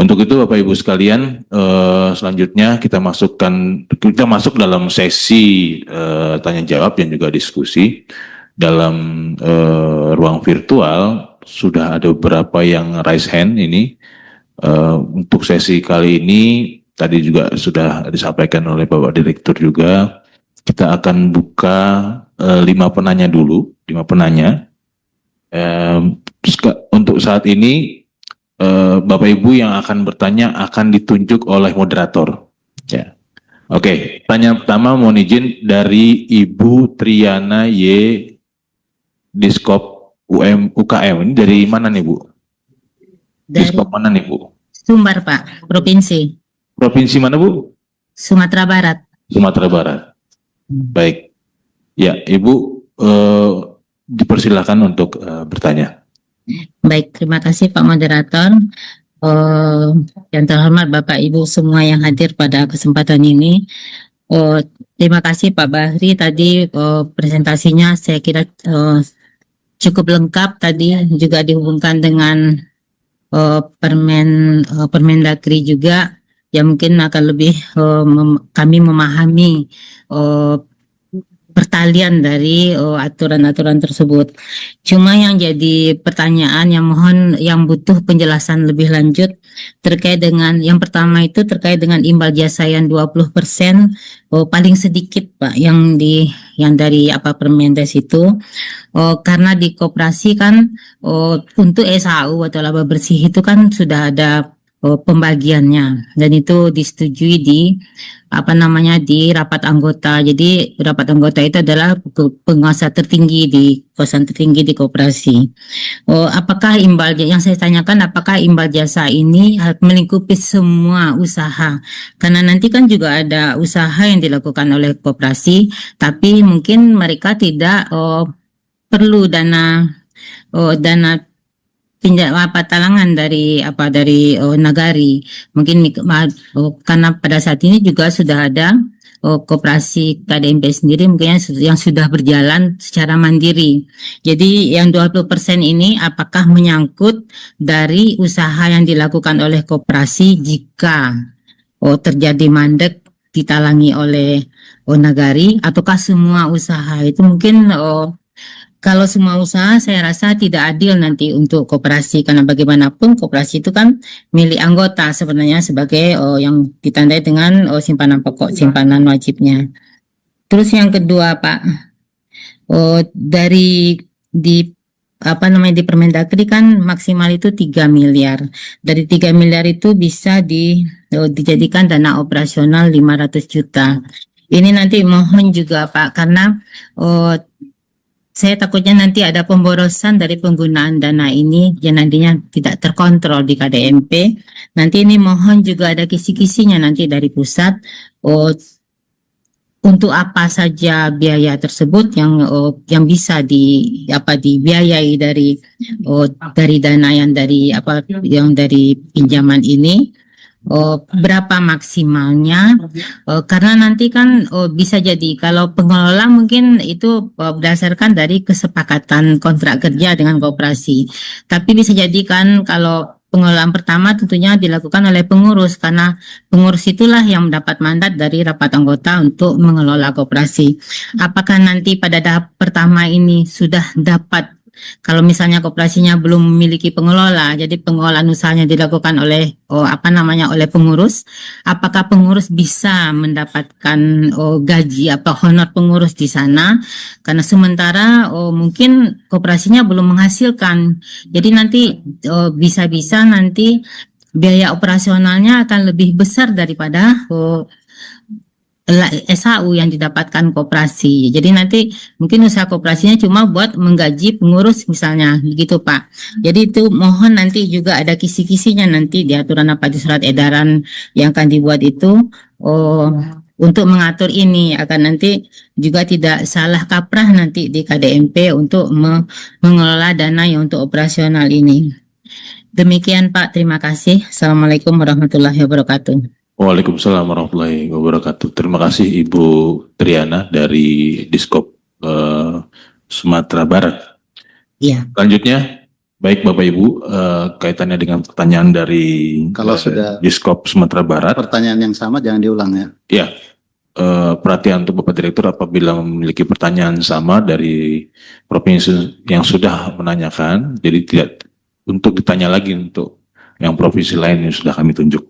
Untuk itu Bapak Ibu sekalian, selanjutnya kita masuk dalam sesi tanya jawab dan juga diskusi. Dalam ruang virtual sudah ada beberapa yang raise hand ini. Untuk sesi kali ini tadi juga sudah disampaikan oleh Bapak Direktur juga, kita akan buka 5 penanya dulu, 5 penanya. Untuk saat ini Bapak Ibu yang akan bertanya akan ditunjuk oleh moderator. Ya. Oke, pertanyaan pertama mohon izin dari Ibu Triana Y. Diskop UKM. Ini dari mana nih Bu? Diskop mana nih Bu? Sumbar Pak, provinsi. Provinsi mana Bu? Sumatera Barat. Sumatera Barat. Baik. Ya, Ibu dipersilakan untuk bertanya. Baik, terima kasih Pak Moderator. Yang terhormat Bapak Ibu semua yang hadir pada kesempatan ini. Terima kasih Pak Bahri tadi presentasinya saya kira cukup lengkap tadi, juga dihubungkan dengan Permendagri juga yang mungkin akan lebih kami memahami pertalian dari aturan-aturan tersebut. Cuma yang jadi pertanyaan yang butuh penjelasan lebih lanjut terkait dengan yang pertama itu terkait dengan imbal jasa yang 20% paling sedikit Pak yang dari Permendes itu karena di koperasi kan untuk SAU atau laba bersih itu kan sudah ada pembagiannya dan itu disetujui di di rapat anggota. Jadi rapat anggota itu adalah penguasa tertinggi kekuasaan tertinggi di koperasi. Apakah yang saya tanyakan apakah imbal jasa ini melingkupi semua usaha? Karena nanti kan juga ada usaha yang dilakukan oleh koperasi, tapi mungkin mereka tidak perlu dana talangan dari nagari mungkin karena pada saat ini juga sudah ada koperasi KDMP sendiri mungkin yang sudah berjalan secara mandiri. Jadi yang 20% ini apakah menyangkut dari usaha yang dilakukan oleh koperasi jika terjadi mandek ditalangi oleh nagari ataukah semua usaha itu mungkin kalau semua usaha saya rasa tidak adil nanti untuk koperasi karena bagaimanapun koperasi itu kan milik anggota sebenarnya sebagai yang ditandai dengan simpanan pokok simpanan wajibnya. Terus yang kedua Pak, di Permendagri kan maksimal itu 3 miliar. Dari 3 miliar itu bisa dijadikan dana operasional 500 juta. Ini nanti mohon juga Pak karena saya takutnya nanti ada pemborosan dari penggunaan dana ini yang nantinya tidak terkontrol di KDMP. Nanti ini mohon juga ada kisi-kisinya nanti dari pusat untuk apa saja biaya tersebut yang bisa dibiayai dari dana yang dari pinjaman ini. Berapa maksimalnya karena nanti kan bisa jadi kalau pengelola mungkin itu berdasarkan dari kesepakatan kontrak kerja dengan koperasi, tapi bisa jadi kan kalau pengelolaan pertama tentunya dilakukan oleh pengurus karena pengurus itulah yang mendapat mandat dari rapat anggota untuk mengelola koperasi. Apakah nanti pada tahap pertama ini sudah dapat kalau misalnya koperasinya belum memiliki pengelola, jadi pengelolaan usahanya dilakukan oleh oleh pengurus, apakah pengurus bisa mendapatkan gaji honor pengurus di sana? Karena sementara mungkin koperasinya belum menghasilkan, jadi nanti bisa-bisa nanti biaya operasionalnya akan lebih besar daripada SAU yang didapatkan koperasi. Jadi nanti mungkin usaha koperasinya cuma buat menggaji pengurus misalnya begitu Pak. Jadi itu mohon nanti juga ada kisi-kisinya nanti di aturan di surat edaran yang akan dibuat itu untuk mengatur ini agar nanti juga tidak salah kaprah nanti di KDMP untuk mengelola dana yang untuk operasional ini. Demikian Pak, terima kasih. Assalamualaikum warahmatullahi wabarakatuh. Waalaikumsalam warahmatullahi wabarakatuh. Terima kasih Ibu Triana dari Diskop Sumatera Barat. Iya. Selanjutnya Baik Bapak Ibu, kaitannya dengan pertanyaan dari Kalau sudah Diskop Sumatera Barat. pertanyaan yang sama jangan diulang ya. Ya, perhatian untuk Bapak Direktur apabila memiliki pertanyaan sama dari provinsi yang sudah menanyakan, jadi tidak untuk ditanya lagi untuk yang provinsi lain yang sudah kami tunjuk.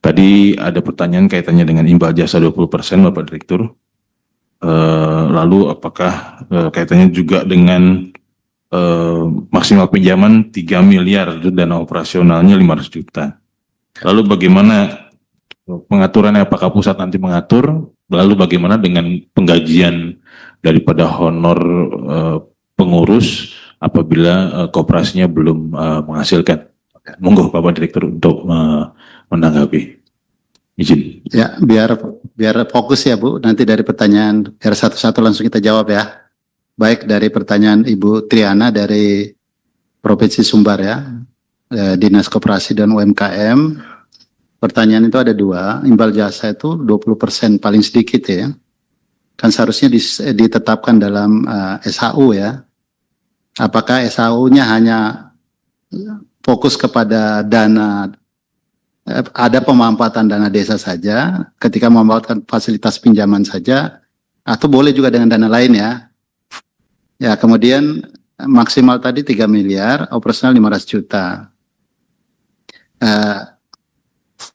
Tadi ada pertanyaan kaitannya dengan imbal jasa 20% Bapak Direktur. Lalu apakah kaitannya juga dengan maksimal pinjaman 3 miliar, dana operasionalnya 500 juta. Lalu bagaimana pengaturannya, apakah pusat nanti mengatur, lalu bagaimana dengan penggajian daripada honor pengurus apabila koperasinya belum menghasilkan? Monggo Bapak Direktur untuk menanggapi. Izin. Ya, biar fokus ya Bu, nanti dari pertanyaan, biar satu-satu langsung kita jawab ya. Baik dari pertanyaan Ibu Triana dari Provinsi Sumbar ya, Dinas Koperasi dan UMKM. Pertanyaan itu ada dua, imbal jasa itu 20% paling sedikit ya. Kan seharusnya ditetapkan dalam SHU ya. Apakah SHU-nya hanya fokus kepada dana, ada pemanfaatan dana desa saja, ketika memanfaatkan fasilitas pinjaman saja, atau boleh juga dengan dana lain ya. Ya, kemudian maksimal tadi 3 miliar, operasional 500 juta.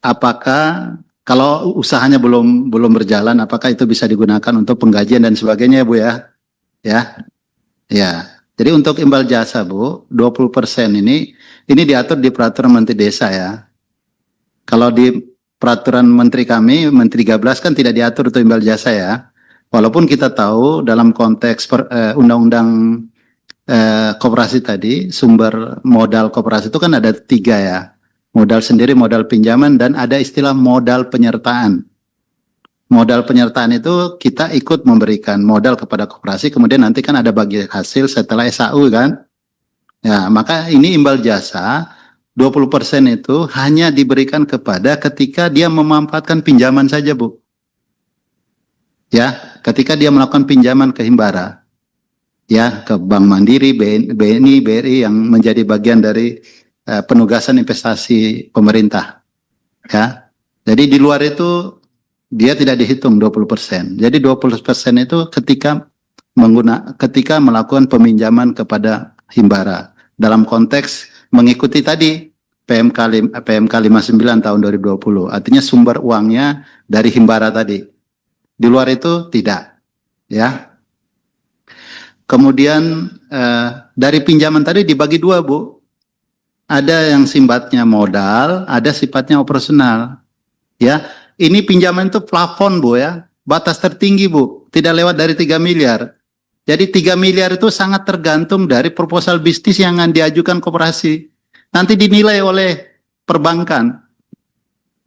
Apakah kalau usahanya belum berjalan, apakah itu bisa digunakan untuk penggajian dan sebagainya, Bu ya? Ya. Jadi untuk imbal jasa, Bu, 20% ini diatur di peraturan Menteri Desa ya. Kalau di peraturan Menteri kami, Menteri 13 kan tidak diatur untuk imbal jasa ya. Walaupun kita tahu dalam konteks undang-undang koperasi tadi, sumber modal koperasi itu kan ada 3 ya. Modal sendiri, modal pinjaman, dan ada istilah modal penyertaan. Modal penyertaan itu kita ikut memberikan modal kepada koperasi, kemudian nanti kan ada bagi hasil setelah SHU kan. Ya, maka ini imbal jasa 20% itu hanya diberikan kepada ketika dia memanfaatkan pinjaman saja, Bu. Ya, ketika dia melakukan pinjaman ke Himbara, ya, ke Bank Mandiri, BNI, BRI yang menjadi bagian dari penugasan investasi pemerintah. Ya, jadi di luar itu dia tidak dihitung 20%. Jadi 20% itu ketika melakukan peminjaman kepada Himbara dalam konteks mengikuti tadi PMK 59 tahun 2020. Artinya sumber uangnya dari Himbara tadi. Di luar itu tidak, ya. Kemudian dari pinjaman tadi dibagi 2, Bu. Ada yang sifatnya modal, ada sifatnya operasional. Ya, ini pinjaman itu plafon, Bu ya. Batas tertinggi, Bu. Tidak lewat dari 3 miliar. Jadi 3 miliar itu sangat tergantung dari proposal bisnis yang akan diajukan koperasi. Nanti dinilai oleh perbankan.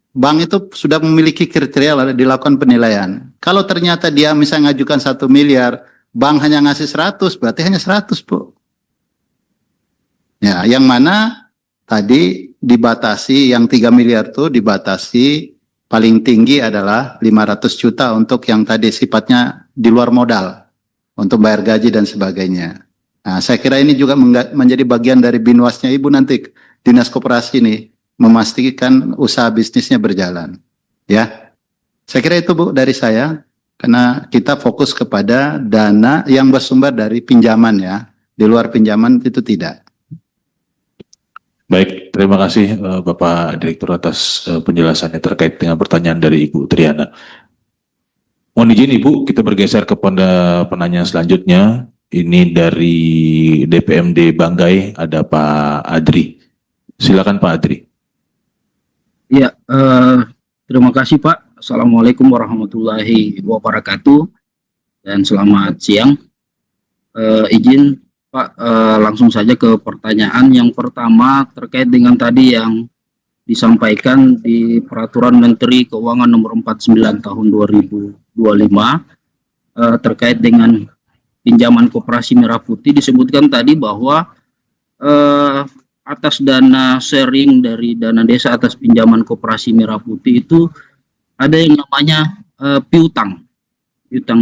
Bank itu sudah memiliki kriteria lalu dilakukan penilaian. Kalau ternyata dia misalnya ngajukan 1 miliar, bank hanya ngasih 100, berarti hanya 100, Bu. Ya, yang mana tadi dibatasi, yang 3 miliar itu dibatasi paling tinggi adalah 500 juta untuk yang tadi sifatnya di luar modal, untuk bayar gaji dan sebagainya. Nah, saya kira ini juga menjadi bagian dari binwasnya Ibu nanti, Dinas Koperasi ini, memastikan usaha bisnisnya berjalan. Ya, saya kira itu Bu dari saya, karena kita fokus kepada dana yang bersumber dari pinjaman ya, di luar pinjaman itu tidak. Baik, terima kasih Bapak Direktur atas penjelasannya terkait dengan pertanyaan dari Ibu Triana. Mohon izin Ibu, kita bergeser kepada penanya selanjutnya. Ini dari DPMD Banggai, ada Pak Adri. Silakan Pak Adri. Ya, terima kasih Pak. Assalamualaikum warahmatullahi wabarakatuh dan selamat siang. Izin Pak, langsung saja ke pertanyaan yang pertama terkait dengan tadi yang disampaikan di Peraturan Menteri Keuangan Nomor 49 Tahun 2025 terkait dengan pinjaman Koperasi Merah Putih. Disebutkan tadi bahwa atas dana sharing dari dana desa atas pinjaman Koperasi Merah Putih itu ada yang namanya piutang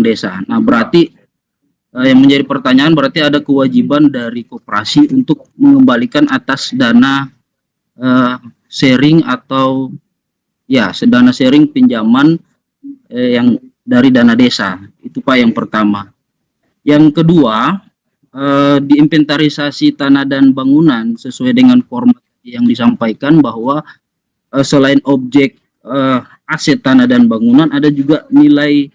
desa. Nah, berarti yang menjadi pertanyaan berarti ada kewajiban dari koperasi untuk mengembalikan atas dana sharing atau ya dana sharing pinjaman yang dari dana desa. Itu Pak yang pertama. Yang kedua, diinventarisasi tanah dan bangunan sesuai dengan format yang disampaikan bahwa selain objek aset tanah dan bangunan ada juga nilai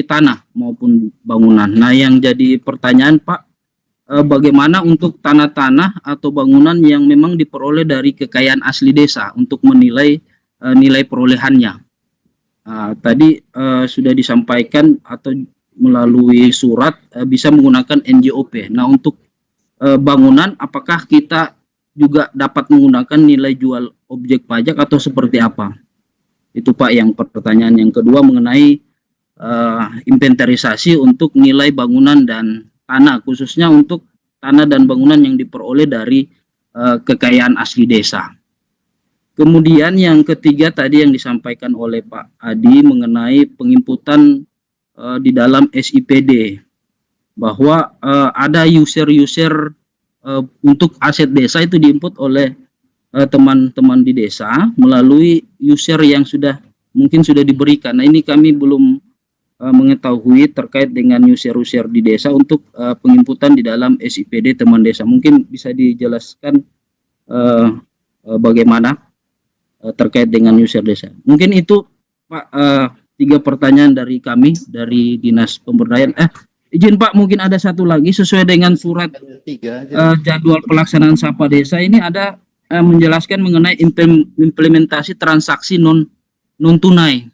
tanah maupun bangunan. Nah, yang jadi pertanyaan Pak, bagaimana untuk tanah-tanah atau bangunan yang memang diperoleh dari kekayaan asli desa untuk menilai nilai perolehannya. Tadi sudah disampaikan atau melalui surat bisa menggunakan NJOP. Nah, untuk bangunan apakah kita juga dapat menggunakan nilai jual objek pajak atau seperti apa? Itu Pak yang pertanyaan. Yang kedua mengenai inventarisasi untuk nilai bangunan dan tanah, khususnya untuk tanah dan bangunan yang diperoleh dari kekayaan asli desa. Kemudian yang ketiga tadi yang disampaikan oleh Pak Adi mengenai penginputan di dalam SIPD, bahwa ada user untuk aset desa itu diinput oleh teman-teman di desa melalui user yang mungkin sudah diberikan. Nah, ini kami belum mengetahui terkait dengan user di desa untuk penginputan di dalam SIPD teman desa. Mungkin bisa dijelaskan bagaimana terkait dengan user desa. Mungkin itu Pak 3 pertanyaan dari kami dari Dinas Pemberdayaan. Izin Pak, mungkin ada satu lagi sesuai dengan surat jadwal pelaksanaan Sapa Desa ini ada menjelaskan mengenai implementasi transaksi non tunai.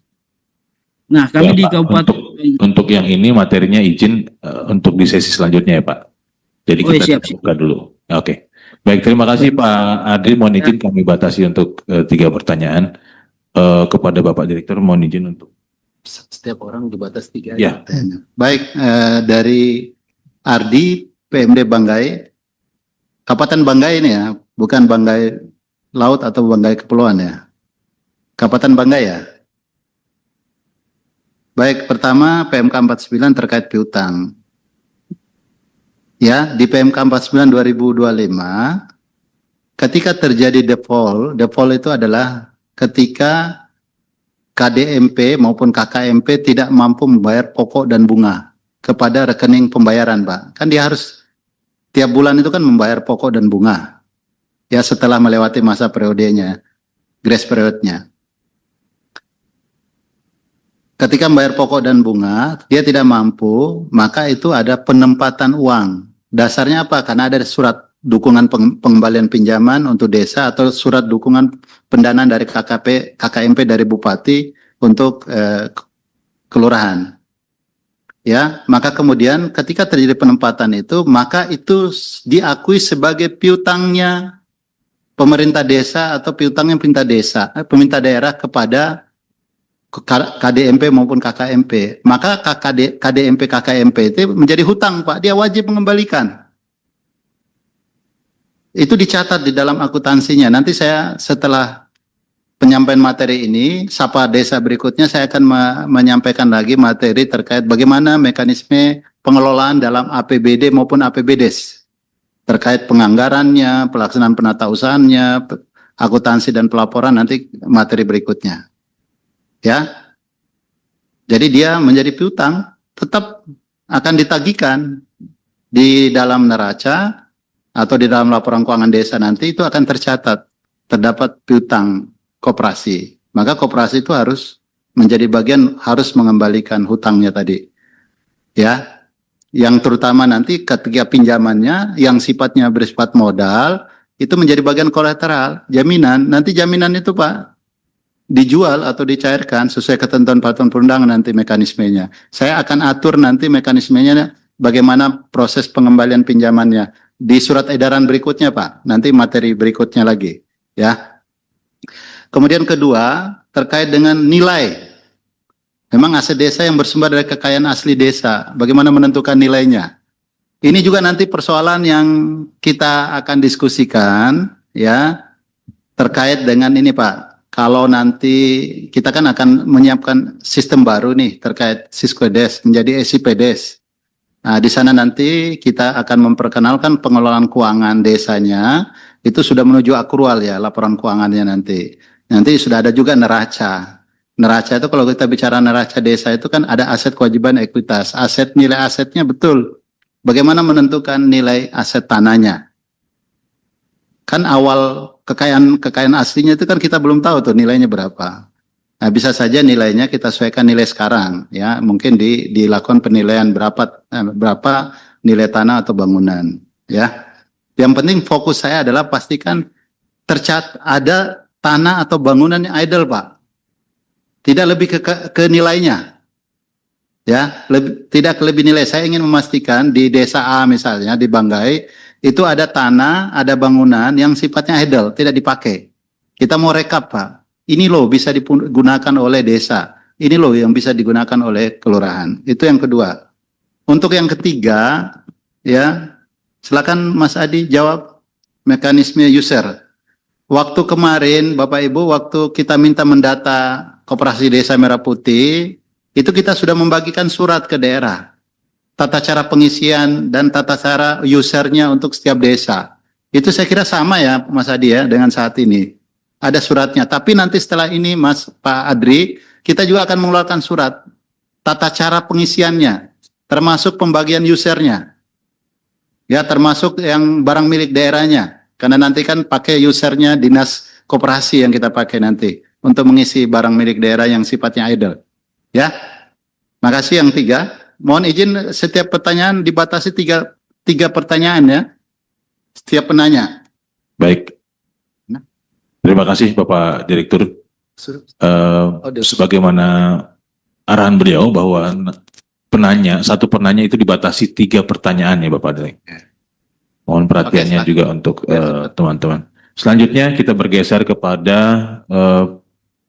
Nah, kami ya, di Pak, Kabupaten untuk yang ini materinya izin untuk di sesi selanjutnya ya Pak. Jadi kita siap. buka dulu. Oke. Baik, terima kasih Pak Adri. Mohon izin kami batasi untuk 3 pertanyaan. Kepada Bapak Direktur mohon izin untuk Setiap orang dibatas 3. Ya. Baik, dari Ardi, PMD Banggai, Kabupaten Banggai ini ya, bukan Banggai Laut atau Banggai Kepulauan ya. Kabupaten Banggai ya. Baik, pertama PMK 49 terkait piutang. Ya, di PMK 49 2025, ketika terjadi default itu adalah ketika KDMP maupun KKMP tidak mampu membayar pokok dan bunga kepada rekening pembayaran, Pak. Kan dia harus tiap bulan itu kan membayar pokok dan bunga. Ya, setelah melewati masa periodenya, grace periodnya. Ketika membayar pokok dan bunga, dia tidak mampu, maka itu ada penempatan uang. Dasarnya apa? Karena ada surat dukungan pengembalian pinjaman untuk desa atau surat dukungan pendanaan dari KKMP dari Bupati untuk kelurahan. Ya, maka kemudian ketika terjadi penempatan itu, maka itu diakui sebagai piutangnya pemerintah desa atau piutangnya pemerintah daerah kepada KDMP maupun KKMP. Maka KDMP KKMP itu menjadi hutang, Pak. Dia wajib mengembalikan. Itu dicatat di dalam akuntansinya. Nanti saya setelah penyampaian materi ini, Sapa Desa berikutnya saya akan menyampaikan lagi materi terkait bagaimana mekanisme pengelolaan dalam APBD maupun APBDes. Terkait penganggarannya, pelaksanaan penata usahanya, akuntansi dan pelaporan nanti materi berikutnya. Ya. Jadi dia menjadi piutang tetap akan ditagihkan di dalam neraca atau di dalam laporan keuangan desa nanti itu akan tercatat terdapat piutang koperasi. Maka koperasi itu harus menjadi bagian harus mengembalikan hutangnya tadi. Ya. Yang terutama nanti ketika pinjamannya yang sifatnya bersifat modal itu menjadi bagian kolateral, jaminan. Nanti jaminan itu Pak dijual atau dicairkan sesuai ketentuan peraturan perundangan nanti mekanismenya. Saya akan atur nanti mekanismenya bagaimana proses pengembalian pinjamannya di surat edaran berikutnya Pak. Nanti materi berikutnya lagi ya. Kemudian kedua terkait dengan nilai. Memang aset desa yang bersumber dari kekayaan asli desa. Bagaimana menentukan nilainya? Ini juga nanti persoalan yang kita akan diskusikan ya terkait dengan ini Pak. Kalau nanti kita kan akan menyiapkan sistem baru nih terkait Siskuedes menjadi SIPDes. Nah, di sana nanti kita akan memperkenalkan pengelolaan keuangan desanya, itu sudah menuju akrual ya, laporan keuangannya nanti. Nanti sudah ada juga neraca. Neraca itu kalau kita bicara neraca desa itu kan ada aset kewajiban ekuitas. Aset nilai asetnya betul. Bagaimana menentukan nilai aset tanahnya? Kan awal kekayaan aslinya itu kan kita belum tahu tuh nilainya berapa. Nah, bisa saja nilainya kita sesuaikan nilai sekarang ya, mungkin dilakukan penilaian berapa nilai tanah atau bangunan ya. Yang penting fokus saya adalah pastikan ada tanah atau bangunan yang idle, Pak. Tidak lebih ke nilainya. Ya, tidak lebih nilai. Saya ingin memastikan di desa A misalnya di Banggai itu ada tanah, ada bangunan yang sifatnya idle, tidak dipakai. Kita mau rekap, Pak. Ini loh bisa digunakan oleh desa. Ini loh yang bisa digunakan oleh kelurahan. Itu yang kedua. Untuk yang ketiga, ya, silakan Mas Adi jawab mekanisme user. Waktu kemarin, Bapak Ibu, waktu kita minta mendata Koperasi Desa Merah Putih, itu kita sudah membagikan surat ke daerah. Tata cara pengisian dan tata cara usernya untuk setiap desa. Itu saya kira sama ya, Mas Adi ya, dengan saat ini. Ada suratnya, tapi nanti setelah ini Pak Adri, kita juga akan mengeluarkan surat tata cara pengisiannya, termasuk pembagian usernya, ya termasuk yang barang milik daerahnya, karena nanti kan pakai usernya dinas koperasi yang kita pakai nanti untuk mengisi barang milik daerah yang sifatnya idle, ya. Makasih yang tiga. Mohon izin setiap pertanyaan dibatasi tiga pertanyaan ya, setiap penanya. Baik. Terima kasih Bapak Direktur. Sebagaimana arahan beliau bahwa satu penanya itu dibatasi 3 pertanyaan ya Bapak Direktur. Mohon perhatiannya juga untuk teman-teman. Selanjutnya kita bergeser kepada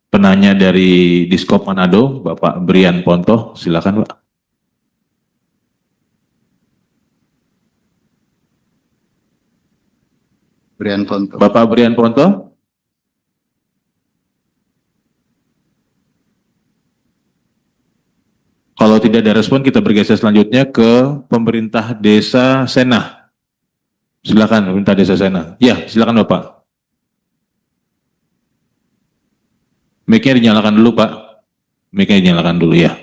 penanya dari Diskop Manado, Bapak Brian Ponto. Silakan Pak. Brian Ponto. Bapak Brian Ponto. Kalau tidak ada respon, kita bergeser selanjutnya ke pemerintah desa Sena. Silakan pemerintah desa Sena. Ya, silakan Bapak. Mic-nya dinyalakan dulu Pak. Mic-nya dinyalakan dulu ya.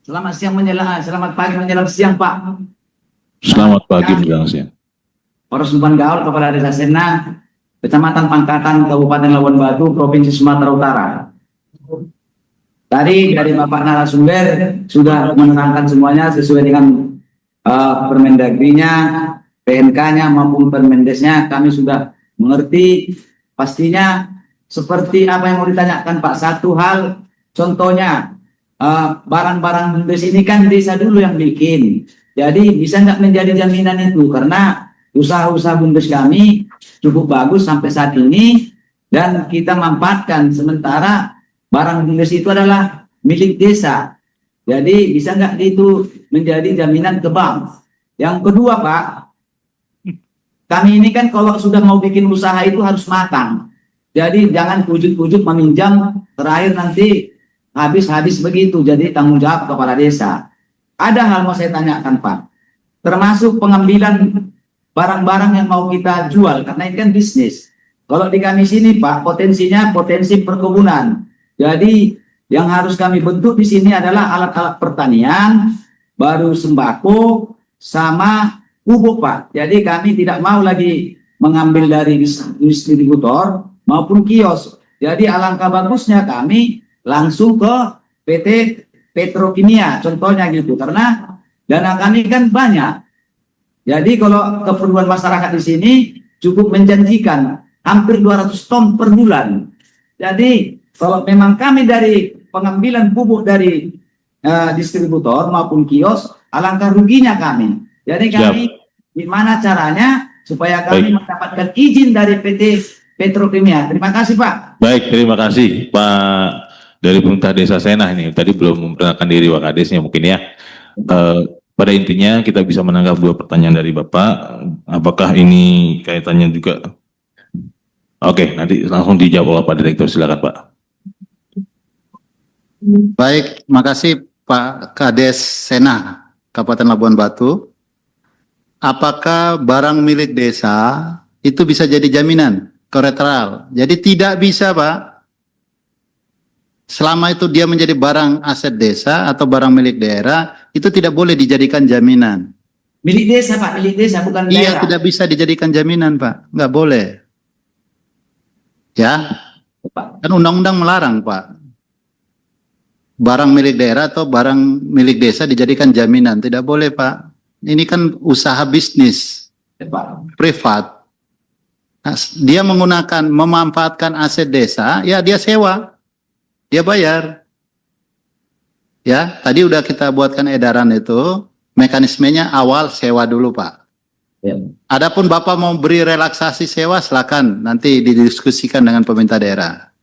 Selamat siang selamat pagi menjelang siang Pak. Selamat pagi menjelang siang. Poros Umpan Gaul Kepala Desa Sena, Kecamatan Pangkatan, Kabupaten Labuan Batu, Provinsi Sumatera Utara. Tadi dari Bapak narasumber sudah menerangkan semuanya sesuai dengan Permendagri-nya, PNK-nya maupun Permendesnya. Kami sudah mengerti. Pastinya seperti apa yang mau ditanyakan Pak. Satu hal, contohnya barang-barang bumdes ini kan desa dulu yang bikin. Jadi bisa nggak menjadi jaminan itu, karena usaha-usaha bumdes kami cukup bagus sampai saat ini dan kita manfaatkan, sementara barang bumdes itu adalah milik desa. Jadi bisa nggak itu menjadi jaminan ke bank? Yang kedua Pak, kami ini kan kalau sudah mau bikin usaha itu harus matang. Jadi jangan ujuk-ujuk meminjam, terakhir nanti habis-habis begitu, jadi tanggung jawab kepala desa. Ada hal mau saya tanyakan Pak, termasuk pengambilan barang-barang yang mau kita jual, karena ini kan bisnis. Kalau di kami sini Pak, potensinya potensi perkebunan. Jadi yang harus kami bentuk di sini adalah alat-alat pertanian, baru sembako, sama pupuk Pak. Jadi kami tidak mau lagi mengambil dari distributor maupun kios. Jadi alangkah bagusnya kami langsung ke PT Petrokimia, contohnya gitu, karena dana kami kan banyak. Jadi kalau keperluan masyarakat di sini cukup menjanjikan, hampir 200 ton per bulan. Jadi kalau memang kami dari pengambilan pupuk dari distributor maupun kios, alangkah ruginya kami. Jadi kami gimana caranya supaya kami mendapatkan izin dari PT Petrokimia. Terima kasih Pak. Baik, terima kasih Pak dari pemerintah desa Sena ini. Tadi belum memperkenalkan diri Wakadesnya mungkin ya. Pada intinya kita bisa menangkap 2 pertanyaan dari Bapak. Apakah ini kaitannya juga? Oke, nanti langsung dijawab oleh Pak Direktur. Silakan Pak. Baik, makasih Pak Kades Sena Kabupaten Labuan Batu, apakah barang milik desa itu bisa jadi jaminan kolateral? Jadi tidak bisa, Pak. Selama itu dia menjadi barang aset desa atau barang milik daerah, itu tidak boleh dijadikan jaminan. Milik desa, Pak, milik desa bukan Iya, daerah. tidak bisa dijadikan jaminan, Pak. Nggak boleh. Ya, Pak. kan undang-undang melarang, Pak. Barang milik daerah atau barang milik desa dijadikan jaminan. Tidak boleh, Pak. Ini kan usaha bisnis Ya, Pak. privat. Nah, dia menggunakan, memanfaatkan aset desa, ya dia sewa. Dia bayar. Ya, tadi udah kita buatkan edaran itu, mekanismenya awal sewa dulu, Pak. Ya. Adapun Bapak mau beri relaksasi sewa, silakan nanti didiskusikan dengan pemerintah daerah.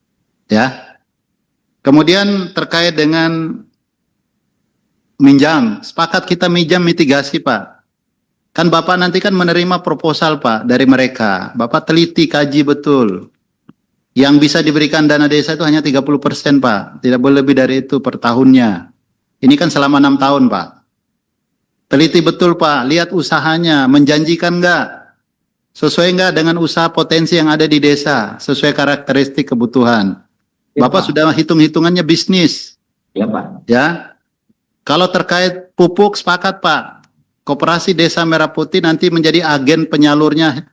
Ya. Kemudian terkait dengan minjam, sepakat kita minjam mitigasi, Pak. Kan Bapak nanti kan menerima proposal, Pak, dari mereka. Bapak teliti, kaji betul. Yang bisa diberikan dana desa itu hanya 30%, Pak. Tidak boleh lebih dari itu per tahunnya. Ini kan selama 6 tahun, Pak. Teliti betul, Pak. Lihat usahanya, menjanjikan enggak? Sesuai enggak dengan usaha potensi yang ada di desa? Sesuai karakteristik kebutuhan. Ya, Bapak Pak. sudah hitung-hitungannya bisnis. Ya, Pak. Ya. Kalau terkait pupuk, sepakat, Pak. Koperasi Desa Merah Putih nanti menjadi agen penyalurnya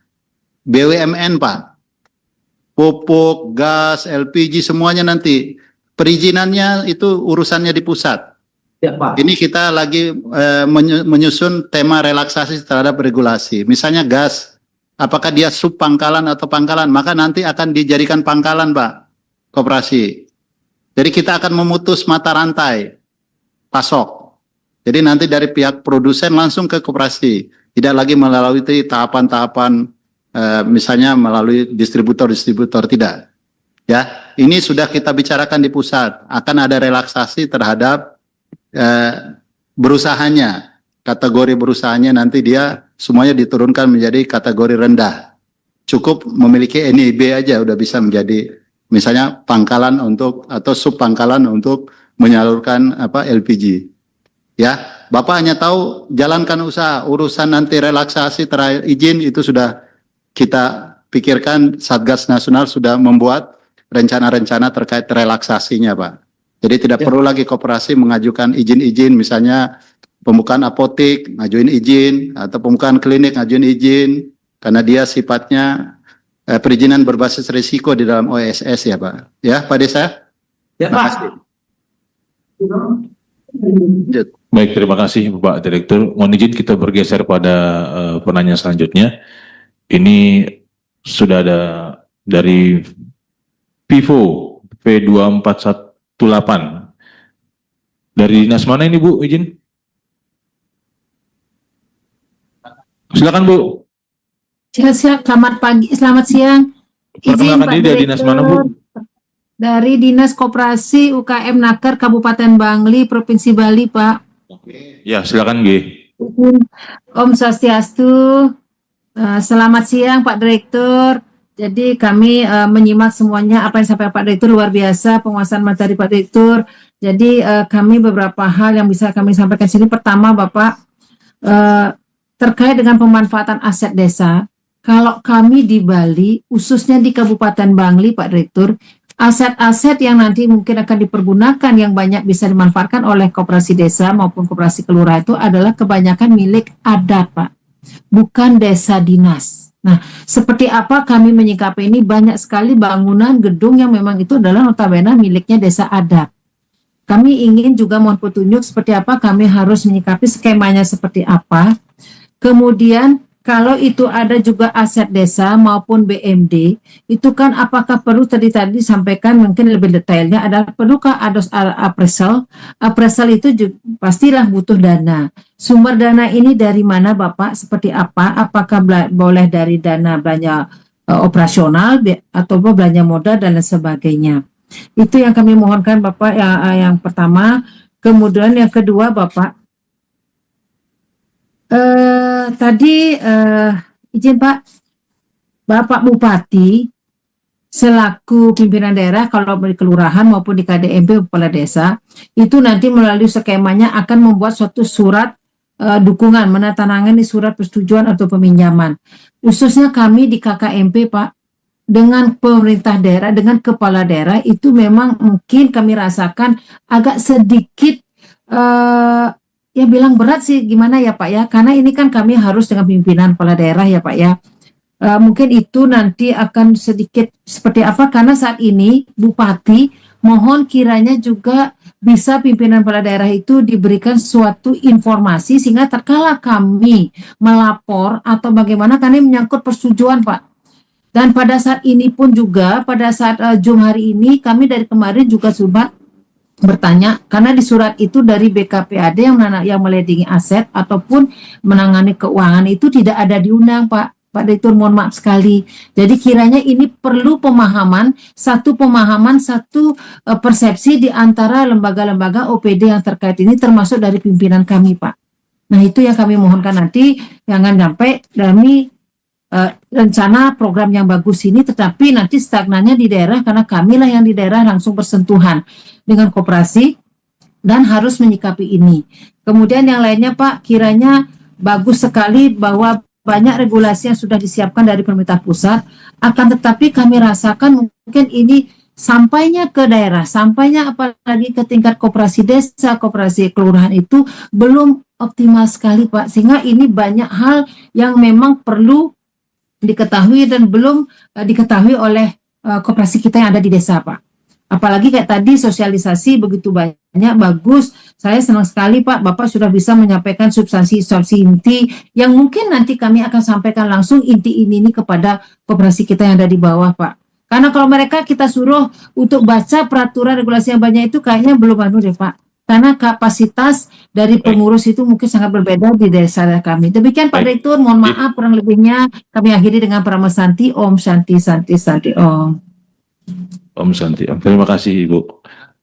BUMN, Pak. Pupuk, gas, LPG, semuanya nanti. Perizinannya itu urusannya di pusat. Ya, Pak. Ini kita lagi menyusun tema relaksasi terhadap regulasi. Misalnya gas, apakah dia sub pangkalan atau pangkalan, maka nanti akan dijadikan pangkalan, Pak, koperasi. Jadi kita akan memutus mata rantai pasok. Jadi nanti dari pihak produsen langsung ke koperasi. Tidak lagi melalui tahapan-tahapan misalnya melalui distributor-distributor, tidak. Ya, ini sudah kita bicarakan di pusat. Akan ada relaksasi terhadap berusahanya. Kategori berusahanya nanti dia semuanya diturunkan menjadi kategori rendah. Cukup memiliki NIB aja udah bisa menjadi misalnya pangkalan untuk atau sub pangkalan untuk menyalurkan LPG. Ya, Bapak hanya tahu jalankan usaha, urusan nanti relaksasi terakhir izin itu sudah kita pikirkan. Satgas Nasional sudah membuat rencana-rencana terkait relaksasinya, Pak. Jadi tidak perlu lagi koperasi mengajukan izin-izin, misalnya pembukaan apotek, ngajuin izin, atau pembukaan klinik, ngajuin izin, karena dia sifatnya perizinan berbasis risiko di dalam OSS, ya, Pak. Ya, Pak Desa? Ya, Pak. Lanjut. Baik, terima kasih Bapak Direktur. Mohon izin kita bergeser pada penanya selanjutnya. Ini sudah ada dari Vivo P2418. Dari dinas mana ini, Bu? Izin. Silakan, Bu. Siap, selamat pagi, selamat siang. Perkenalkan diri dari dinas mana, Bu? Dari Dinas Koperasi UKM Naker Kabupaten Bangli, Provinsi Bali, Pak. Ya, silakan, G. Om Swastiastu. Selamat siang, Pak Direktur. Jadi kami menyimak semuanya apa yang disampaikan Pak Direktur, luar biasa penguasaan materi Pak Direktur. Jadi kami beberapa hal yang bisa kami sampaikan sini. Pertama, Bapak, terkait dengan pemanfaatan aset desa. Kalau kami di Bali, khususnya di Kabupaten Bangli, Pak Direktur, aset-aset yang nanti mungkin akan dipergunakan yang banyak bisa dimanfaatkan oleh koperasi desa maupun koperasi kelurahan itu adalah kebanyakan milik adat, Pak, bukan desa dinas. Nah, seperti apa kami menyikapi ini? Banyak sekali bangunan gedung yang memang itu adalah notabene miliknya desa adat. Kami ingin juga mohon petunjuk seperti apa kami harus menyikapi, skemanya seperti apa. Kemudian kalau itu ada juga aset desa maupun BMD, itu kan apakah perlu tadi disampaikan mungkin lebih detailnya adalah perlukah ada appraisal? Appraisal itu juga, pastilah butuh dana. Sumber dana ini dari mana, Bapak? Seperti apa? Apakah boleh dari dana belanja operasional atau belanja modal dan lain sebagainya? Itu yang kami mohonkan, Bapak, yang pertama. Kemudian yang kedua, Bapak, tadi izin Pak, Bapak Bupati selaku pimpinan daerah kalau di kelurahan maupun di KDMP kepala desa itu nanti melalui skemanya akan membuat suatu surat dukungan, menandatangani surat persetujuan atau peminjaman. Khususnya kami di KKMP Pak, dengan pemerintah daerah, dengan kepala daerah itu memang mungkin kami rasakan agak sedikit ya bilang berat sih gimana ya Pak ya, karena ini kan kami harus dengan pimpinan kepala daerah ya Pak ya. Mungkin itu nanti akan sedikit seperti apa, karena saat ini Bupati mohon kiranya juga bisa pimpinan kepala daerah itu diberikan suatu informasi sehingga terkala kami melapor atau bagaimana, karena ini menyangkut persetujuan Pak. Dan pada saat ini pun juga pada saat Jum hari ini kami dari kemarin juga sudah bertanya, karena di surat itu dari BKPAD yang meledingi aset ataupun menangani keuangan itu tidak ada diundang Pak Direktur, mohon maaf sekali. Jadi kiranya ini perlu satu persepsi di antara lembaga-lembaga OPD yang terkait ini termasuk dari pimpinan kami Pak. Nah itu yang kami mohonkan nanti, jangan sampai kami rencana program yang bagus ini tetapi nanti stagnannya di daerah, karena kamilah yang di daerah langsung bersentuhan dengan koperasi dan harus menyikapi ini. Kemudian yang lainnya Pak, kiranya bagus sekali bahwa banyak regulasi yang sudah disiapkan dari pemerintah pusat, akan tetapi kami rasakan mungkin ini sampainya ke daerah, sampainya apalagi ke tingkat koperasi desa, koperasi kelurahan itu belum optimal sekali Pak, sehingga ini banyak hal yang memang perlu diketahui dan belum diketahui oleh koperasi kita yang ada di desa Pak. Apalagi kayak tadi sosialisasi begitu banyak, bagus. Saya senang sekali Pak, Bapak sudah bisa menyampaikan substansi inti yang mungkin nanti kami akan sampaikan langsung inti ini kepada koperasi kita yang ada di bawah Pak. Karena kalau mereka kita suruh untuk baca peraturan regulasi yang banyak itu kayaknya belum deh Pak. Karena kapasitas dari pengurus itu mungkin sangat berbeda di desa kami. Demikian Pak Direktur, mohon maaf kurang lebihnya kami akhiri dengan Pramasanti. Om Shanti Santi Santi Om. Om Santi. Terima kasih Ibu.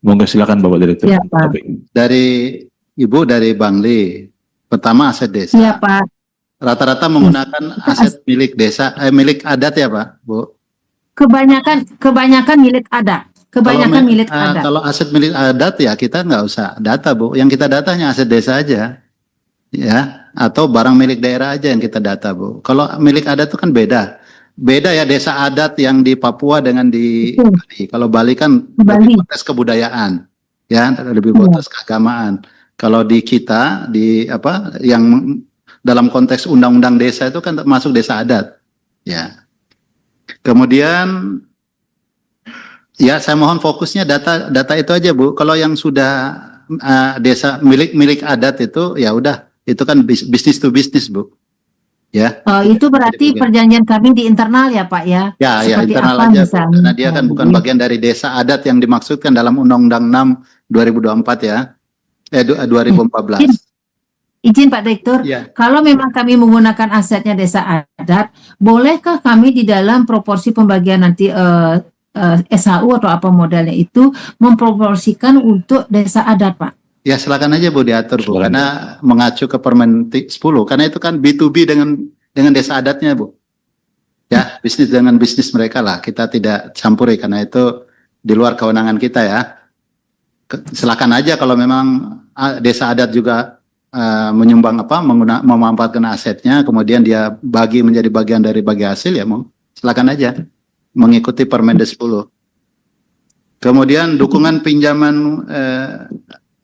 Monggo silakan Bapak Direktur. Ya, Pak. Dari Ibu dari Bangli, pertama aset desa. Iya Pak. Rata-rata menggunakan aset milik desa, milik adat ya Pak, Bu? Kebanyakan milik adat. Milik adat. Kalau aset milik adat ya kita nggak usah data Bu. Yang kita datanya aset desa aja, ya, atau barang milik daerah aja yang kita data Bu. Kalau milik adat itu kan beda ya, desa adat yang di Papua dengan di Bali. Kalau Bali kan lebih konteks kebudayaan, ya, lebih konteks keagamaan. Kalau di kita yang dalam konteks undang-undang desa itu kan masuk desa adat, ya. Kemudian ya saya mohon fokusnya data itu aja Bu. Kalau yang sudah desa milik adat itu ya udah, itu kan bisnis to bisnis Bu. Ya. Itu berarti perjanjian kami di internal ya Pak ya? Ya, seperti internal apa aja misalnya? Bu. Karena dia kan bukan bagian dari desa adat yang dimaksudkan dalam Undang-Undang 6 2024 ya. 2014. Izin Pak Direktur, Ya. kalau memang kami menggunakan asetnya desa adat, bolehkah kami di dalam proporsi pembagian nanti SHU atau apa modelnya itu memproporsikan untuk desa adat Pak? Ya silakan aja Bu diatur Bu, Silakan. karena mengacu ke Permen 10, karena itu kan B2B dengan desa adatnya Bu. Ya, bisnis dengan bisnis mereka lah, kita tidak campuri karena itu di luar kewenangan kita ya. Silakan aja kalau memang desa adat juga menyumbang memanfaatkan asetnya, kemudian dia bagi menjadi bagian dari bagi hasil ya, silakan aja mengikuti Permen 10. Kemudian dukungan pinjaman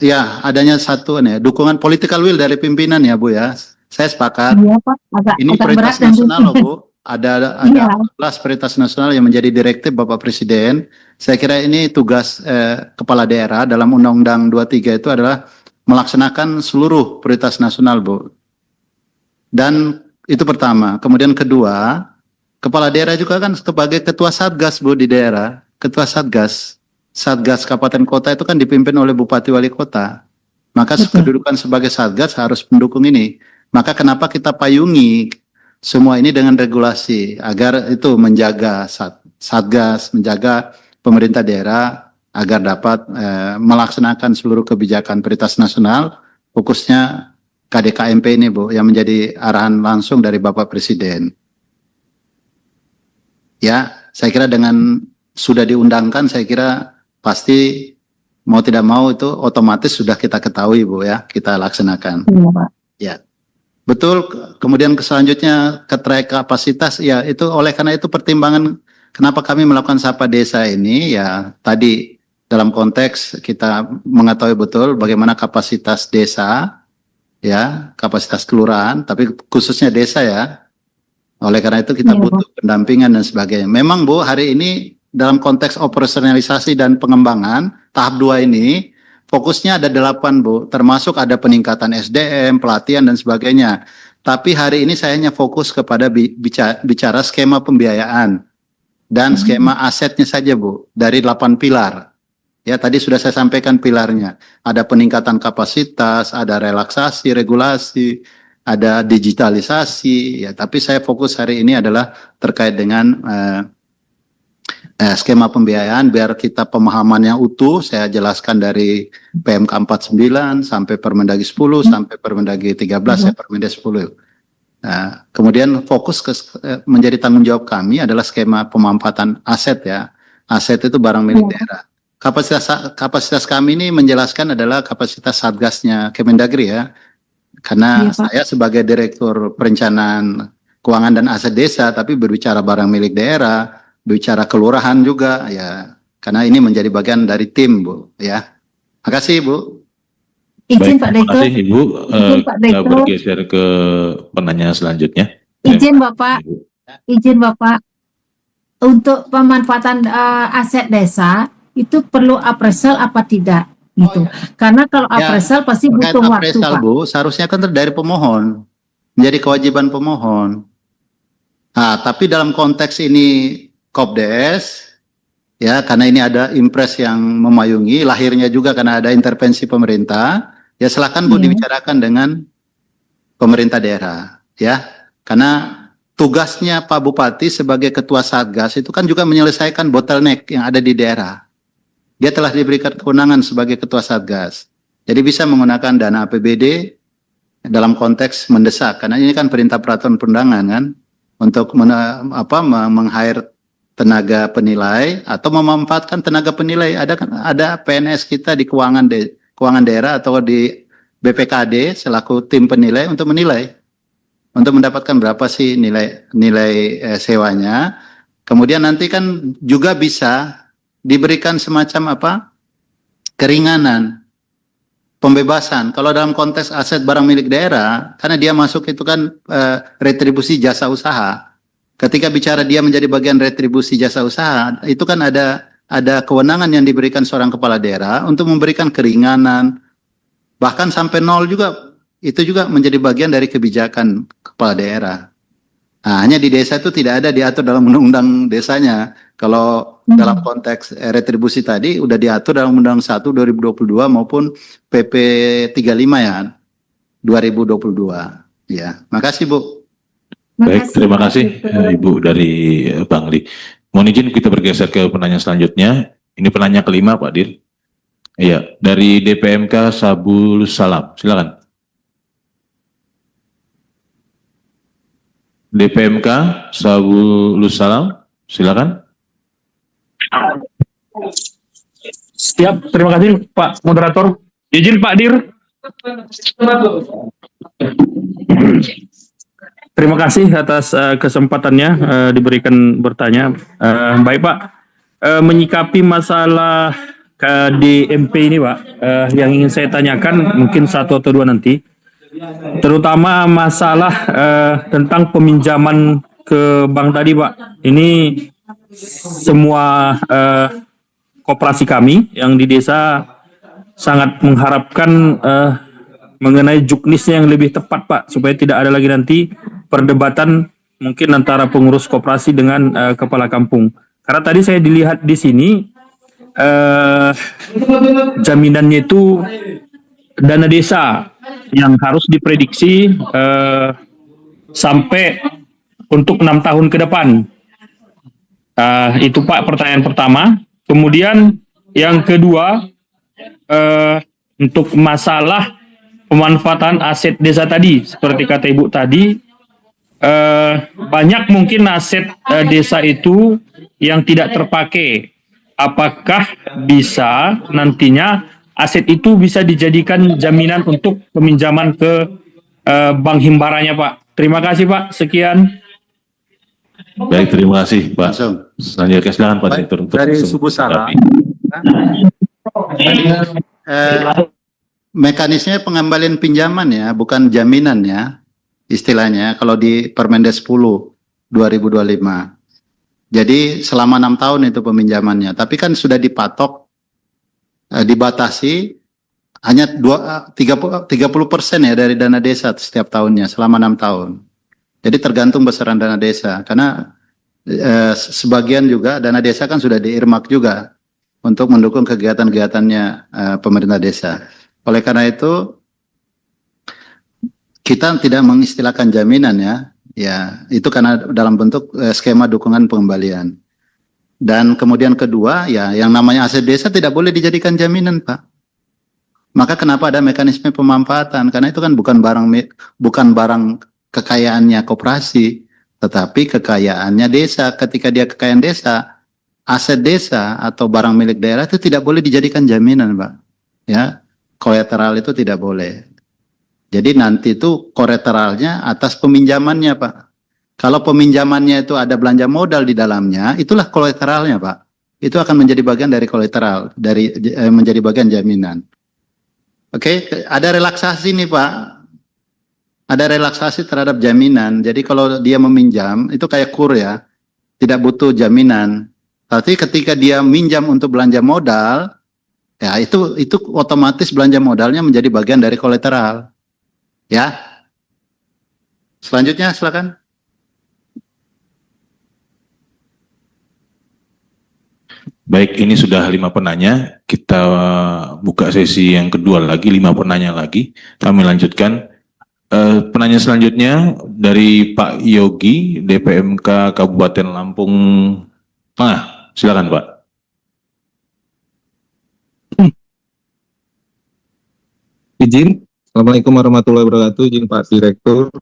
ya adanya satu nih, dukungan political will dari pimpinan ya Bu ya. Saya sepakat. Iya Pak, Ini agak prioritas berat dan nasional loh Bu. Ada Iya. 14 prioritas nasional yang menjadi direktif Bapak Presiden. Saya kira ini tugas kepala daerah dalam Undang-Undang 23 itu adalah melaksanakan seluruh prioritas nasional Bu. Dan itu pertama. Kemudian kedua, kepala daerah juga kan sebagai ketua satgas Bu di daerah. Ketua Satgas Kabupaten Kota itu kan dipimpin oleh Bupati Wali Kota. Maka kedudukan sebagai Satgas harus mendukung ini. Maka kenapa kita payungi semua ini dengan regulasi agar itu menjaga Satgas, menjaga pemerintah daerah agar dapat melaksanakan seluruh kebijakan prioritas nasional, fokusnya KDKMP ini Bu, yang menjadi arahan langsung dari Bapak Presiden. Ya, saya kira dengan sudah diundangkan, saya kira pasti mau tidak mau itu otomatis sudah kita ketahui Bu ya, kita laksanakan. Ya, betul. Kemudian selanjutnya keterkait kapasitas, ya itu oleh karena itu pertimbangan kenapa kami melakukan Sapa Desa ini ya tadi dalam konteks kita mengetahui betul bagaimana kapasitas desa, ya kapasitas kelurahan, tapi khususnya desa ya. Oleh karena itu kita butuh pendampingan dan sebagainya. Memang Bu, hari ini dalam konteks operasionalisasi dan pengembangan tahap 2 ini fokusnya ada 8 Bu, termasuk ada peningkatan SDM, pelatihan dan sebagainya. Tapi hari ini saya hanya fokus kepada bicara skema pembiayaan dan skema asetnya saja Bu, dari 8 pilar. Ya tadi sudah saya sampaikan pilarnya. Ada peningkatan kapasitas, ada relaksasi, regulasi, ada digitalisasi. Ya, tapi saya fokus hari ini adalah terkait dengan skema pembiayaan biar kita pemahaman yang utuh. Saya jelaskan dari PMK 49 sampai Permendagri 10 sampai Permendagri 13 ya Permendag 10. Nah, kemudian fokus menjadi tanggung jawab kami adalah skema pemanfaatan aset ya. Aset itu barang milik daerah. Kapasitas kami ini menjelaskan adalah kapasitas Satgasnya Kemendagri ya. Karena saya sebagai Direktur Perencanaan Keuangan dan Aset Desa tapi berbicara barang milik daerah, bicara kelurahan juga ya, karena ini menjadi bagian dari tim Bu ya. Makasih Bu. Izin Baik, Pak terima Direktur. kasih Ibu. Izin Pak Kita Direktur. bergeser ke penanya selanjutnya. Izin Bapak. Izin Bapak. Untuk pemanfaatan aset desa itu perlu appraisal apa tidak gitu. Karena kalau Ya, appraisal pasti terkait butuh waktu appraisal Pak. Bu, seharusnya kan dari pemohon, menjadi kewajiban pemohon. Nah, tapi dalam konteks ini Kopdes, ya karena ini ada impres yang memayungi, lahirnya juga karena ada intervensi pemerintah, ya silakan Bu dibicarakan dengan pemerintah daerah, ya. Karena tugasnya Pak Bupati sebagai Ketua Satgas itu kan juga menyelesaikan bottleneck yang ada di daerah. Dia telah diberikan kewenangan sebagai Ketua Satgas. Jadi bisa menggunakan dana APBD dalam konteks mendesak, karena ini kan perintah peraturan perundangan kan, untuk meng-hire tenaga penilai atau memanfaatkan tenaga penilai. Ada PNS kita di keuangan daerah atau di BPKD selaku tim penilai untuk menilai, untuk mendapatkan berapa sih nilai sewanya. Kemudian nanti kan juga bisa diberikan semacam keringanan, pembebasan. Kalau dalam konteks aset barang milik daerah, karena dia masuk itu kan retribusi jasa usaha. Ketika bicara dia menjadi bagian retribusi jasa usaha, itu kan ada kewenangan yang diberikan seorang kepala daerah untuk memberikan keringanan, bahkan sampai 0 juga, itu juga menjadi bagian dari kebijakan kepala daerah. Nah, hanya di desa itu tidak ada diatur dalam undang-undang desanya. Kalau dalam konteks retribusi tadi udah diatur dalam Undang 1 2022 maupun PP 35 ya 2022. Ya, makasih Bu. Baik, terima kasih Ibu dari Bangli. Mohon izin kita bergeser ke penanya selanjutnya. Ini penanya kelima Pak Dir. Iya, dari DPMK Sabul Salam. Silakan. DPMK Sabul Salam, silakan. Siap, terima kasih Pak Moderator. Izin Pak Dir. Terima kasih atas kesempatannya diberikan bertanya. Baik Pak, menyikapi masalah KDMP ini Pak, yang ingin saya tanyakan mungkin 1 atau 2 nanti, terutama masalah tentang peminjaman ke bank tadi Pak. Ini semua koperasi kami yang di desa sangat mengharapkan mengenai juknisnya yang lebih tepat Pak, supaya tidak ada lagi nanti perdebatan mungkin antara pengurus koperasi dengan kepala kampung. Karena tadi saya dilihat di sini jaminannya itu dana desa yang harus diprediksi sampai untuk 6 tahun ke depan. Itu Pak pertanyaan pertama. Kemudian yang kedua, untuk masalah pemanfaatan aset desa tadi, seperti kata Ibu tadi, banyak mungkin aset desa itu yang tidak terpakai. Apakah bisa nantinya aset itu bisa dijadikan jaminan untuk peminjaman ke bank himbaranya, Pak? Terima kasih, Pak. Sekian. Baik, terima kasih Pak. Langsung. Selanjutnya silakan Pak Baik, Direktur untuk dari Subuh Salam. Mekanisme pengembalian pinjaman ya, bukan jaminan ya, istilahnya kalau di Permendes 10 2025. Jadi selama 6 tahun itu peminjamannya, tapi kan sudah dipatok, dibatasi hanya 30% ya dari dana desa setiap tahunnya selama 6 tahun. Jadi tergantung besaran dana desa, karena sebagian juga dana desa kan sudah di-earmark juga untuk mendukung kegiatan-kegiatannya pemerintah desa. Oleh karena itu kita tidak mengistilahkan jaminan ya itu karena dalam bentuk skema dukungan pengembalian. Dan kemudian kedua ya yang namanya aset desa tidak boleh dijadikan jaminan, Pak. Maka kenapa ada mekanisme pemanfaatan? Karena itu kan bukan barang kekayaannya koperasi, tetapi kekayaannya desa. Ketika dia kekayaan desa, aset desa atau barang milik daerah itu tidak boleh dijadikan jaminan, Pak. Ya, kolateral itu tidak boleh. Jadi nanti itu kolateralnya atas peminjamannya, Pak. Kalau peminjamannya itu ada belanja modal di dalamnya, itulah kolateralnya, Pak. Itu akan menjadi bagian dari kolateral, menjadi bagian jaminan. Oke, ada relaksasi nih, Pak. Ada relaksasi terhadap jaminan. Jadi kalau dia meminjam, itu kayak kur ya, tidak butuh jaminan. Tapi ketika dia minjam untuk belanja modal, ya itu otomatis belanja modalnya menjadi bagian dari kolateral. Ya. Selanjutnya silakan. Baik, ini sudah 5 penanya. Kita buka sesi yang kedua lagi, 5 penanya lagi. Kami lanjutkan. Penanya selanjutnya dari Pak Yogi, DPMK Kabupaten Lampung Tengah. Silakan, Pak. Izin, Assalamualaikum warahmatullahi wabarakatuh. Izin Pak Direktur.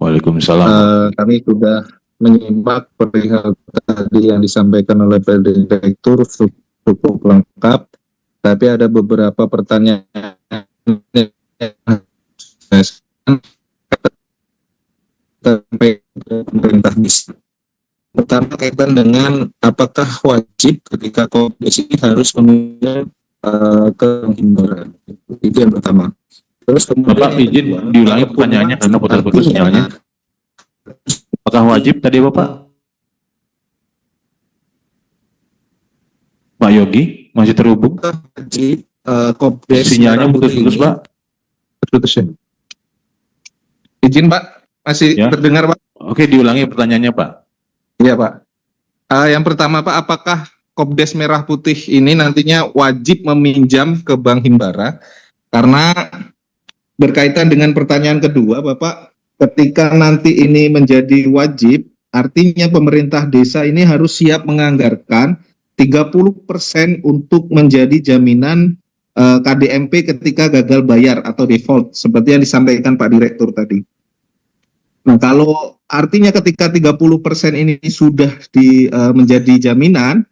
Waalaikumsalam. Kami sudah menyimak perihal tadi yang disampaikan oleh Pak Direktur cukup lengkap, tapi ada beberapa pertanyaan sampai pemerintah bisa. Pertama kaitan dengan apakah wajib ketika Kopdes ini harus meminjam ke himbaran. Itu yang pertama. Terus kemudian Bapak izin diulangi pertanyaannya karena putar-putar sinyalnya. Apakah wajib tadi Bapak? Pak Yogi masih terhubung? wajib Kopdes Sinyalnya putus-putus, Pak. Putus ya. Izin Pak, masih Ya. terdengar Pak? Oke, diulangi pertanyaannya, Pak. Iya Pak. Yang pertama Pak, apakah Kopdes Merah Putih ini nantinya wajib meminjam ke Bank Himbara? Karena berkaitan dengan pertanyaan kedua Bapak, ketika nanti ini menjadi wajib, artinya pemerintah desa ini harus siap menganggarkan 30% untuk menjadi jaminan KDMP ketika gagal bayar atau default, seperti yang disampaikan Pak Direktur tadi. Nah, kalau artinya ketika 30% ini sudah menjadi jaminan,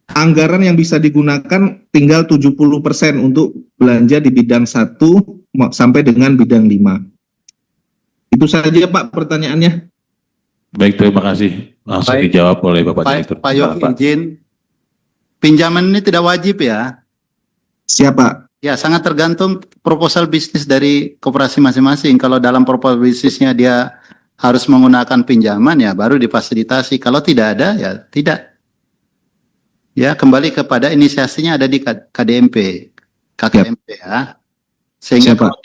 anggaran yang bisa digunakan tinggal 70% untuk belanja di bidang 1 sampai dengan bidang 5. Itu saja Pak pertanyaannya. Baik, terima kasih. Langsung Baik. dijawab oleh Bapak Direktur. Pak Yogi izin, pinjaman ini tidak wajib ya. Siapa? Ya, sangat tergantung proposal bisnis dari koperasi masing-masing. Kalau dalam proposal bisnisnya dia harus menggunakan pinjaman ya baru difasilitasi. Kalau tidak ada ya tidak. Ya, kembali kepada inisiasinya ada di KDMP, KKMP ya. Sehingga Siapa? kalau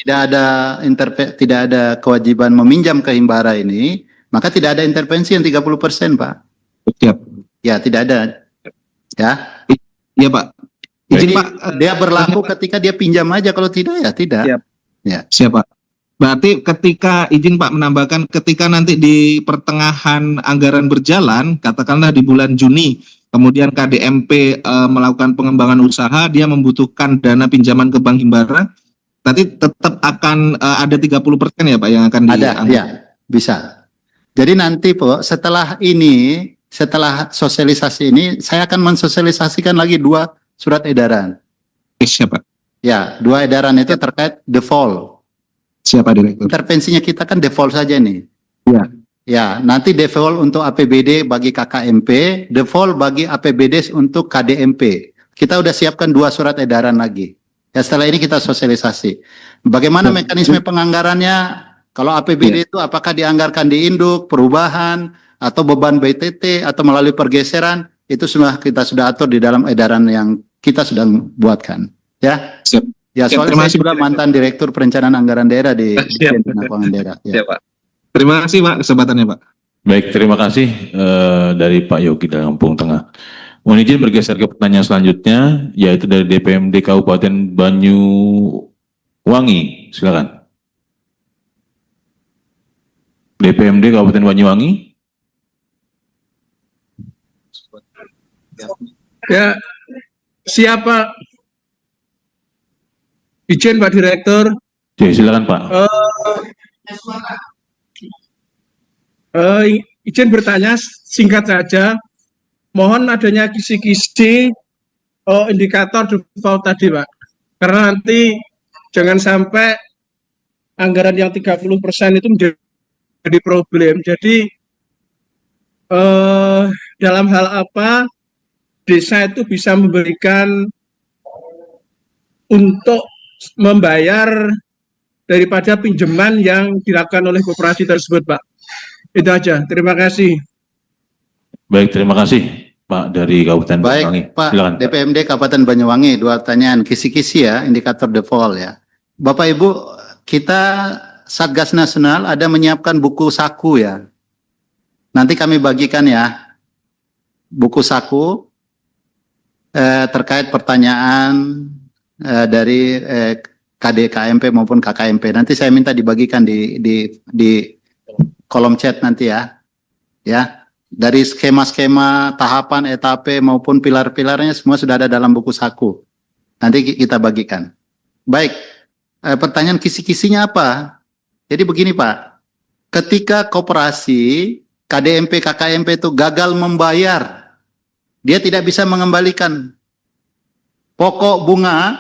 tidak ada kewajiban meminjam ke Himbara ini, maka tidak ada intervensi yang 30%, Pak. Siap. Ya, tidak ada. Ya. Iya Pak. Jadi Izin Pak. dia berlaku ketika dia pinjam aja, kalau tidak ya tidak. Siap. Ya. Siapa? Berarti ketika izin Pak menambahkan ketika nanti di pertengahan anggaran berjalan, katakanlah di bulan Juni, kemudian KDMP melakukan pengembangan usaha, dia membutuhkan dana pinjaman ke Bank Himbara, tadi tetap akan ada 30% ya Pak yang akan Ada, ya, bisa. Jadi nanti Po, setelah sosialisasi ini, saya akan mensosialisasikan lagi 2 surat edaran. Siapa? Ya, 2 edaran itu terkait default. Siapa Direktur? Intervensinya kita kan default saja nih. Iya. Ya, nanti default untuk APBD bagi KKMP, default bagi APBD untuk KDMP. Kita udah siapkan 2 surat edaran lagi. Ya, setelah ini kita sosialisasi. Bagaimana mekanisme penganggarannya? Kalau APBD itu apakah dianggarkan di induk, perubahan, atau beban BTT, atau melalui pergeseran, itu kita sudah atur di dalam edaran yang kita sedang buatkan. Ya, Siap. ya Siap, soalnya terima saya kasih, juga Pak. mantan Direktur Perencanaan Anggaran Daerah di Siap. Dijen Keuangan Daerah. Ya. Siap, Pak. Terima kasih Pak kesempatannya Pak. Baik, terima kasih dari Pak Yogi dari Lampung Tengah. Mohon izin bergeser ke pertanyaan selanjutnya, yaitu dari DPMD Kabupaten Banyuwangi. Silakan. DPMD Kabupaten Banyuwangi. Ya, siapa? Izin Pak Direktur. Oke, silakan Pak. Izin bertanya singkat saja. Mohon adanya kisi-kisi indikator default tadi, Pak. Karena nanti jangan sampai anggaran yang 30% itu menjadi problem. Jadi dalam hal apa desa itu bisa memberikan untuk membayar daripada pinjaman yang dilakukan oleh koperasi tersebut, Pak. Itu aja. Terima kasih. Baik, terima kasih Pak dari Kabupaten Banyuwangi. Baik, Pak, Silakan. DPMD Kabupaten Banyuwangi, 2 pertanyaan kisi-kisi ya, indikator default ya. Bapak Ibu, kita Satgas Nasional ada menyiapkan buku saku ya. Nanti kami bagikan ya, buku saku terkait pertanyaan dari KDKMP maupun KKMP. Nanti saya minta dibagikan di kolom chat nanti ya. Ya, dari skema-skema tahapan, etape maupun pilar-pilarnya semua sudah ada dalam buku saku. Nanti kita bagikan. Baik, pertanyaan kisi-kisinya apa? Jadi begini Pak, ketika koperasi KDMP, KKMP itu gagal membayar, dia tidak bisa mengembalikan pokok bunga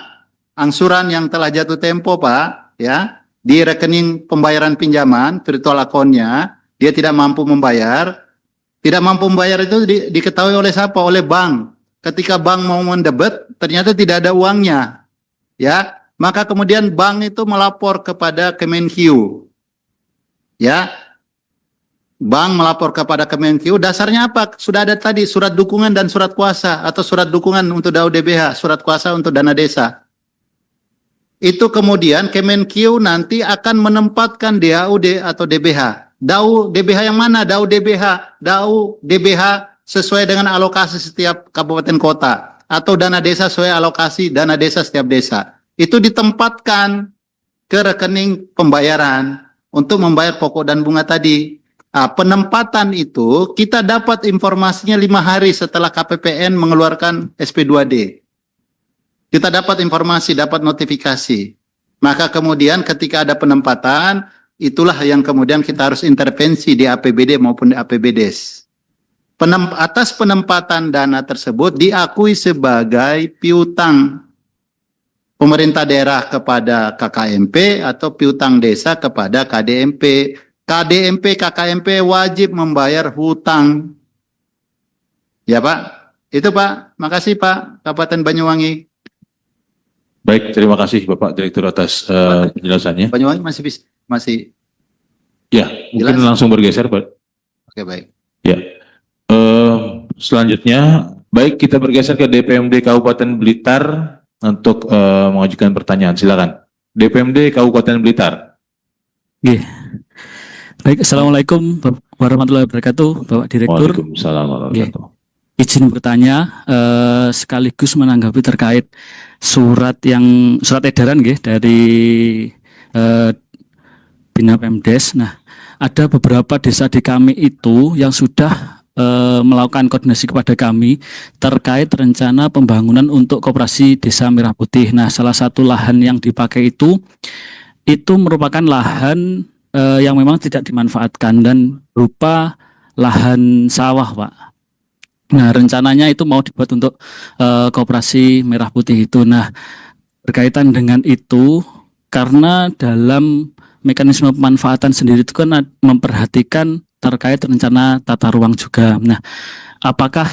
angsuran yang telah jatuh tempo Pak, ya, di rekening pembayaran pinjaman virtual account-nya, dia tidak mampu membayar. Tidak mampu membayar itu diketahui oleh siapa? Oleh bank. Ketika bank mau mendebet, ternyata tidak ada uangnya. Ya, maka kemudian bank itu melapor kepada Kemenq. Ya. Bank melapor kepada Kemenq. Dasarnya apa? Sudah ada tadi surat dukungan dan surat kuasa atau surat dukungan untuk DAU DBH, surat kuasa untuk dana desa. Itu kemudian Kemenq nanti akan menempatkan DAU atau DBH. DAU DBH yang mana? DAU DBH sesuai dengan alokasi setiap kabupaten kota atau dana desa sesuai alokasi dana desa setiap desa. Itu ditempatkan ke rekening pembayaran untuk membayar pokok dan bunga tadi. Nah, penempatan itu kita dapat informasinya 5 hari setelah KPPN mengeluarkan SP2D. Kita dapat informasi, dapat notifikasi. Maka kemudian ketika ada penempatan, itulah yang kemudian kita harus intervensi di APBD maupun di APBDes. Atas penempatan dana tersebut diakui sebagai piutang pemerintah daerah kepada KKMP atau piutang desa kepada KDMP. KDMP, KKMP wajib membayar hutang. Ya Pak, itu Pak. Makasih Pak, Kabupaten Banyuwangi. Baik, terima kasih Bapak Direktur atas penjelasannya. Banyuwangi masih Ya, mungkin jelas? langsung bergeser Pak. Oke, baik. Ya. Selanjutnya, baik kita bergeser ke DPMD Kabupaten Blitar untuk mengajukan pertanyaan. Silakan. DPMD Kabupaten Blitar. Baik, Assalamualaikum warahmatullahi wabarakatuh, Bapak Direktur. Waalaikumsalam warahmatullahi wabarakatuh. Izin bertanya sekaligus menanggapi terkait surat edaran dari Bina Pemdes. Nah, ada beberapa desa di kami itu yang sudah melakukan koordinasi kepada kami terkait rencana pembangunan untuk koperasi Desa Merah Putih. Nah, salah satu lahan yang dipakai itu merupakan lahan yang memang tidak dimanfaatkan dan berupa lahan sawah, Pak. Nah, rencananya itu mau dibuat untuk koperasi merah putih itu. Nah, berkaitan dengan itu, karena dalam mekanisme pemanfaatan sendiri itu kan memperhatikan terkait rencana tata ruang juga. Nah, apakah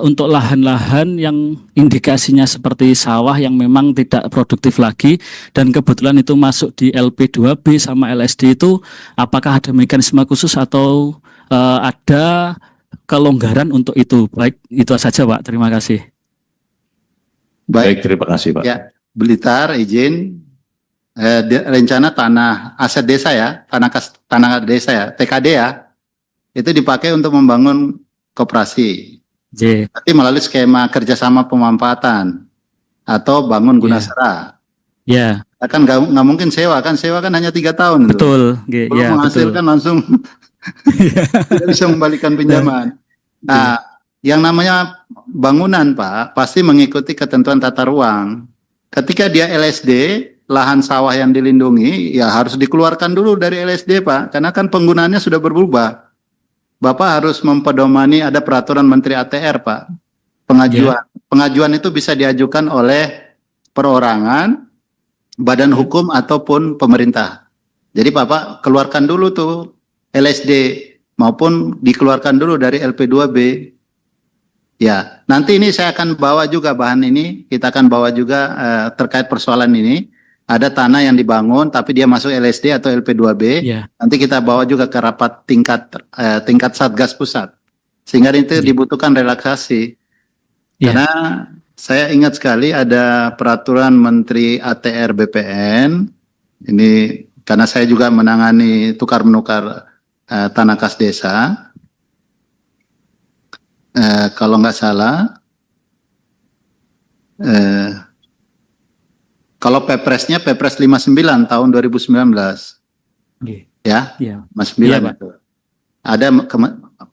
untuk lahan-lahan yang indikasinya seperti sawah yang memang tidak produktif lagi dan kebetulan itu masuk di LP2B sama LSD itu, apakah ada mekanisme khusus atau ada kelonggaran untuk itu? Baik, itu saja Pak, terima kasih. Baik, terima kasih Pak. Ya, Blitar izin rencana tanah aset desa ya, tanah desa ya, TKD ya, itu dipakai untuk membangun koperasi. Tapi melalui skema kerjasama pemanfaatan atau bangun guna sera. Ya. Kan nggak mungkin sewa kan hanya 3 tahun. Betul. Belum menghasilkan langsung tidak bisa membalikan pinjaman. Nah, yang namanya bangunan Pak pasti mengikuti ketentuan tata ruang. Ketika dia LSD, lahan sawah yang dilindungi ya harus dikeluarkan dulu dari LSD Pak, karena kan penggunaannya sudah berubah. Bapak harus mempedomani ada peraturan Menteri ATR Pak. Pengajuan itu bisa diajukan oleh perorangan, badan hukum ataupun pemerintah. Jadi Bapak keluarkan dulu tuh LSD maupun dikeluarkan dulu dari LP2B. Ya, nanti ini saya akan bawa juga bahan ini, kita akan bawa juga terkait persoalan ini. Ada tanah yang dibangun tapi dia masuk LSD atau LP2B. Nanti kita bawa juga ke rapat tingkat Satgas Pusat. Sehingga itu dibutuhkan relaksasi. Karena saya ingat sekali ada peraturan Menteri ATR BPN. Ini karena saya juga menangani tukar menukar tanah kas desa. Kalau nggak salah, kalau Pepres-nya Pepres 59 tahun 2019. Ya, Mas 9 itu. Ada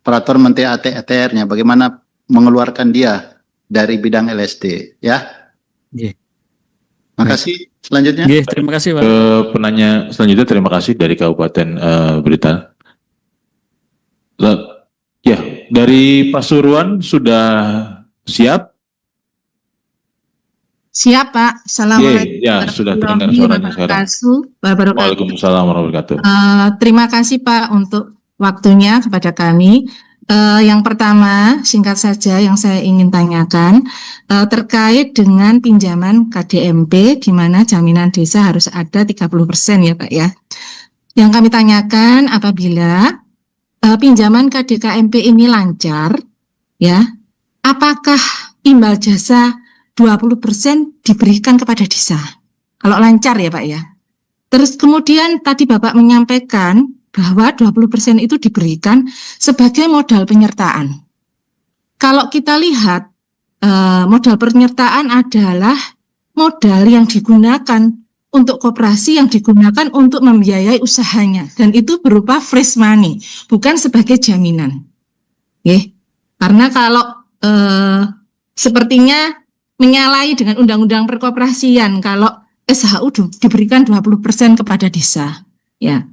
peraturan Menteri ATR-nya bagaimana mengeluarkan dia dari bidang LSD, ya. Makasih. Selanjutnya. Terima kasih Pak. Penanya selanjutnya terima kasih dari Kabupaten Blitar. Ya, dari Pasuruan sudah siap? Siap Pak. Assalamualaikum. Ya, sudah terdengar suaranya sekarang. Waalaikumsalam warahmatullahi wabarakatuh. Terima kasih Pak untuk waktunya kepada kami. Yang pertama, singkat saja yang saya ingin tanyakan terkait dengan pinjaman KDMP di mana jaminan desa harus ada 30% ya Pak ya. Yang kami tanyakan apabila pinjaman KDKMP ini lancar ya, apakah imbal jasa 20% diberikan kepada desa? Kalau lancar ya Pak ya. Terus kemudian tadi Bapak menyampaikan bahwa 20% itu diberikan sebagai modal penyertaan. Kalau kita lihat modal penyertaan adalah modal yang digunakan untuk koperasi yang digunakan untuk membiayai usahanya dan itu berupa fresh money, bukan sebagai jaminan. Karena kalau sepertinya menyalahi dengan undang-undang perkoperasian kalau SHU diberikan 20% kepada desa. Ya.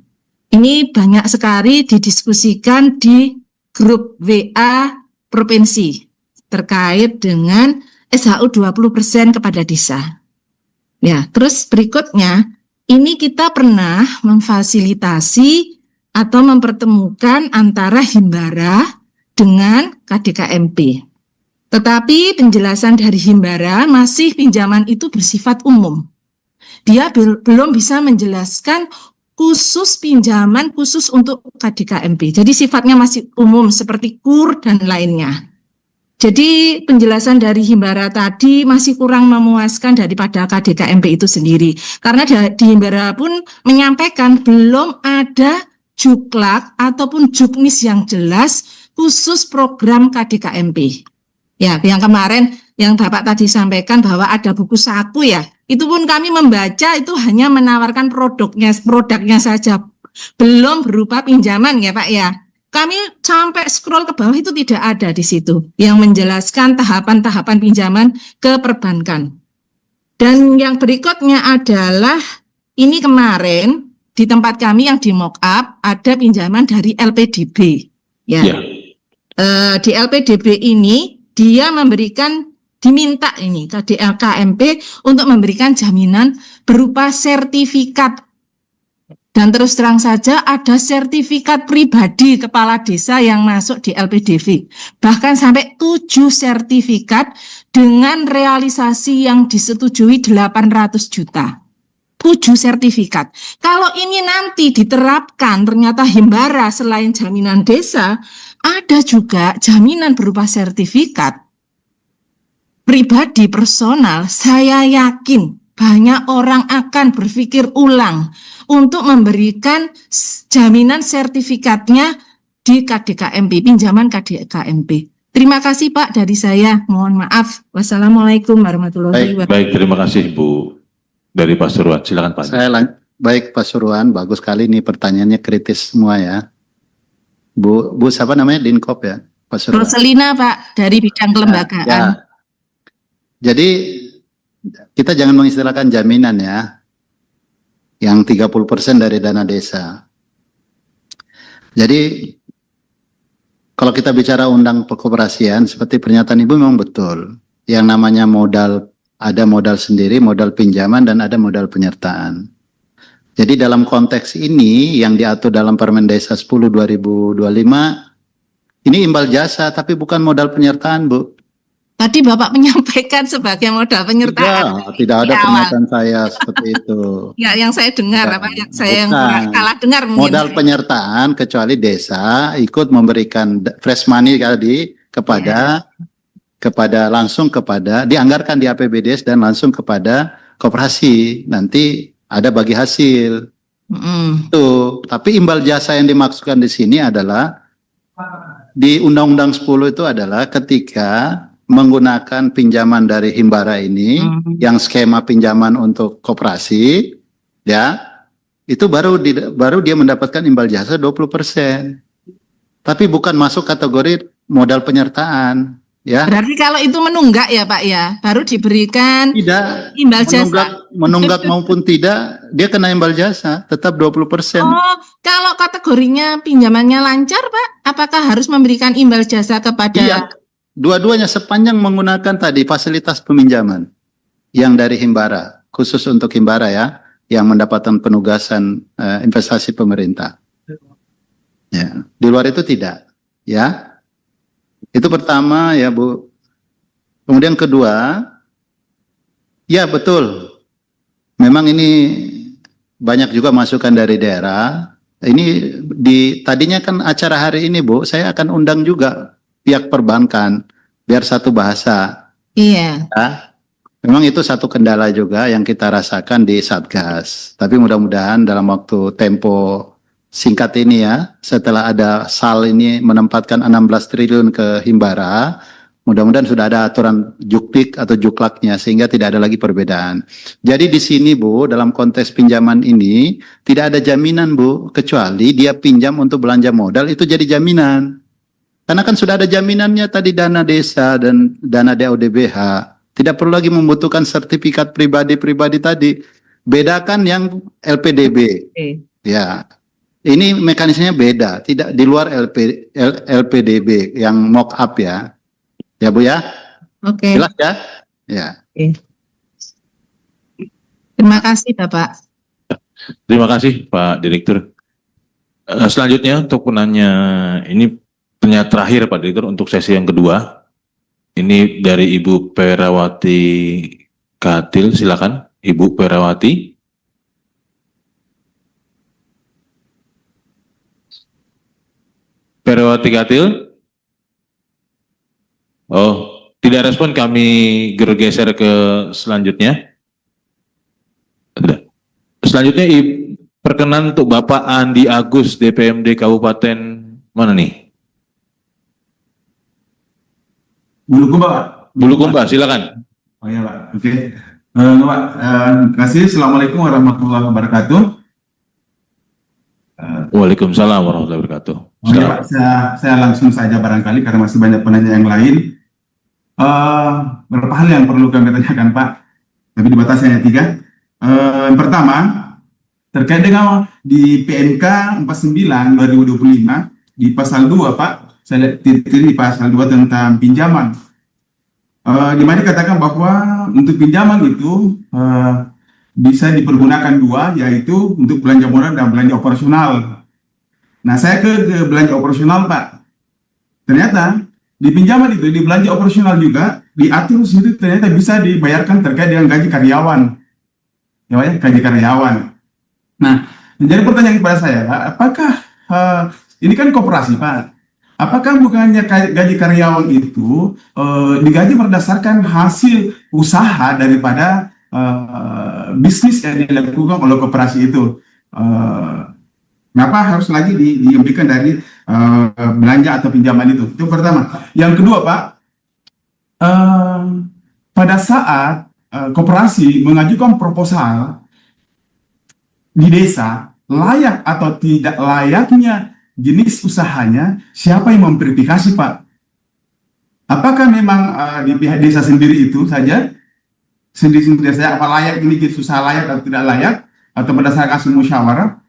Ini banyak sekali didiskusikan di grup WA provinsi terkait dengan SHU 20% kepada desa. Ya, terus berikutnya ini kita pernah memfasilitasi atau mempertemukan antara Himbara dengan KDKMP. Tetapi penjelasan dari Himbara masih pinjaman itu bersifat umum. Dia belum bisa menjelaskan khusus pinjaman khusus untuk KDKMP. Jadi sifatnya masih umum seperti KUR dan lainnya. Jadi penjelasan dari Himbara tadi masih kurang memuaskan daripada KDKMP itu sendiri. Karena di Himbara pun menyampaikan belum ada juklak ataupun juknis yang jelas khusus program KDKMP. Ya, yang kemarin yang Bapak tadi sampaikan bahwa ada buku saku ya, itu pun kami membaca itu hanya menawarkan produknya saja, belum berupa pinjaman ya Pak ya. Kami sampai scroll ke bawah itu tidak ada di situ yang menjelaskan tahapan-tahapan pinjaman ke perbankan. Dan yang berikutnya adalah ini kemarin di tempat kami yang di mock up ada pinjaman dari LPDB. Ya. Ya. Di LPDB ini dia diminta ini ke DLKMP untuk memberikan jaminan berupa sertifikat. Dan terus terang saja ada sertifikat pribadi kepala desa yang masuk di LPDB. Bahkan sampai 7 sertifikat dengan realisasi yang disetujui 800 juta. 7 sertifikat. Kalau ini nanti diterapkan ternyata Himbara selain jaminan desa, ada juga jaminan berupa sertifikat pribadi personal. Saya yakin banyak orang akan berpikir ulang untuk memberikan jaminan sertifikatnya di KDKMP, pinjaman KDKMP. Terima kasih Pak dari saya. Mohon maaf. Wassalamualaikum warahmatullahi wabarakatuh. Baik, terima kasih Bu dari Pasuruan. Silakan Pak. Baik Pak Suruhan, bagus sekali nih pertanyaannya kritis semua ya. Bu siapa namanya? Dinkop ya? Pak Suruhan. Roselina Pak dari bidang kelembagaan. Ya. Jadi kita jangan mengistilahkan jaminan ya, yang 30% dari dana desa. Jadi kalau kita bicara undang perkoperasian, seperti pernyataan Ibu memang betul. Yang namanya modal, ada modal sendiri, modal pinjaman, dan ada modal penyertaan. Jadi dalam konteks ini yang diatur dalam Permen Desa 10/2025, ini imbal jasa tapi bukan modal penyertaan, Bu. Tadi Bapak menyampaikan sebagai modal penyertaan. Tidak ada pernyataan saya seperti itu. Ya, yang saya dengar apa yang saya Bukan. salah dengar mungkin. Modal penyertaan kecuali desa ikut memberikan fresh money tadi kepada langsung kepada dianggarkan di APBDes dan langsung kepada koperasi. Nanti ada bagi hasil. Tuh, tapi imbal jasa yang dimaksudkan di sini adalah di Undang-Undang 10 itu adalah ketika menggunakan pinjaman dari Himbara ini, yang skema pinjaman untuk koperasi, ya, itu baru dia mendapatkan imbal jasa 20%. Tapi bukan masuk kategori modal penyertaan, ya. Berarti kalau itu menunggak ya Pak ya, baru diberikan imbal jasa. Menunggak maupun tidak, dia kena imbal jasa, tetap 20%. Oh, kalau kategorinya pinjamannya lancar Pak, apakah harus memberikan imbal jasa kepada? Iya. Dua-duanya sepanjang menggunakan tadi fasilitas peminjaman yang dari Himbara, khusus untuk Himbara ya, yang mendapatkan penugasan investasi pemerintah. Ya, di luar itu tidak, ya. Itu pertama ya Bu. Kemudian kedua, ya betul. Memang ini banyak juga masukan dari daerah. Ini tadinya kan acara hari ini Bu, saya akan undang juga pihak perbankan biar satu bahasa. Iya. Ya. Memang itu satu kendala juga yang kita rasakan di Satgas. Tapi mudah-mudahan dalam waktu tempo singkat ini ya, setelah ada SAL ini menempatkan 16 triliun ke Himbara, mudah-mudahan sudah ada aturan juklik atau juklaknya sehingga tidak ada lagi perbedaan. Jadi di sini Bu, dalam konteks pinjaman ini tidak ada jaminan Bu, kecuali dia pinjam untuk belanja modal itu jadi jaminan. Karena kan sudah ada jaminannya tadi dana desa dan dana DODBH. Tidak perlu lagi membutuhkan sertifikat pribadi-pribadi tadi. Bedakan yang LPDB. Ya. Ini mekanismenya beda, tidak di luar LPDB yang mock up ya. Ya Bu ya? Oke. Jelas ya? Ya. Terima kasih Bapak. Terima kasih Pak Direktur. Selanjutnya untuk penanya ini pertanyaan terakhir Pak Direktur untuk sesi yang kedua. Ini dari Ibu Perawati Katil, silakan Ibu Perawati. Perawati Katil. Oh, tidak respon, kami bergeser ke selanjutnya. Selanjutnya perkenan untuk Bapak Andi Agus DPMD Kabupaten mana nih? Bulukumba, Pak. Bulukumba, silakan. Oh iya, Pak. Oke. Pak, terima kasih. Assalamualaikum warahmatullahi wabarakatuh. Waalaikumsalam warahmatullahi wabarakatuh. Oh iya, Pak. Saya langsung saja barangkali karena masih banyak penanya yang lain. Beberapa hal yang perlu kami tanyakan, Pak. Tapi dibatasi hanya 3. Yang pertama, terkait dengan di PMK 49 2025 di pasal 2 Pak, saya lihat di pasal 2 tentang pinjaman, di mana dikatakan bahwa untuk pinjaman itu bisa dipergunakan dua, yaitu untuk belanja modal dan belanja operasional. Nah, saya ke belanja operasional Pak, ternyata di pinjaman itu, di belanja operasional juga diatur situ ternyata bisa dibayarkan terkait dengan gaji karyawan, ya, gaji karyawan. Nah, jadi pertanyaan kepada saya, apakah ini kan koperasi Pak, apakah bukannya gaji karyawan itu digaji berdasarkan hasil usaha daripada bisnis yang dilakukan oleh koperasi itu? Kenapa harus lagi diambilkan dari belanja atau pinjaman itu? Itu pertama. Yang kedua Pak, pada saat koperasi mengajukan proposal di desa, layak atau tidak layaknya jenis usahanya, siapa yang memverifikasi Pak? Apakah memang di pihak desa sendiri itu saja, sendiri-sendiri saja, apa layak ini jenis usaha layak atau tidak layak, atau berdasarkan hasil musyawarah?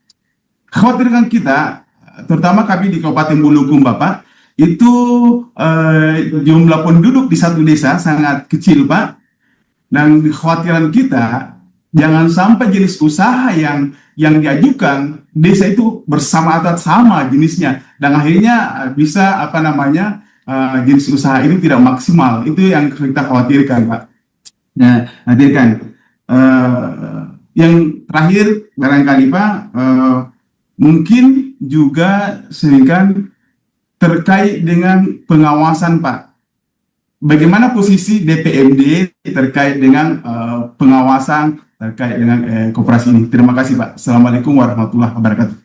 Khawatirkan kita, terutama kami di Kabupaten Bulukumba Pak, itu jumlah penduduk di satu desa sangat kecil Pak, dan kekhawatiran kita jangan sampai jenis usaha yang diajukan desa itu bersama atau sama jenisnya, dan akhirnya bisa jenis usaha ini tidak maksimal. Itu yang kita khawatirkan Pak. Nah, yang terakhir barangkali Pak, mungkin juga sehingga terkait dengan pengawasan Pak. Bagaimana posisi DPMD terkait dengan pengawasan terkait dengan koperasi ini? Terima kasih Pak. Assalamualaikum warahmatullahi wabarakatuh.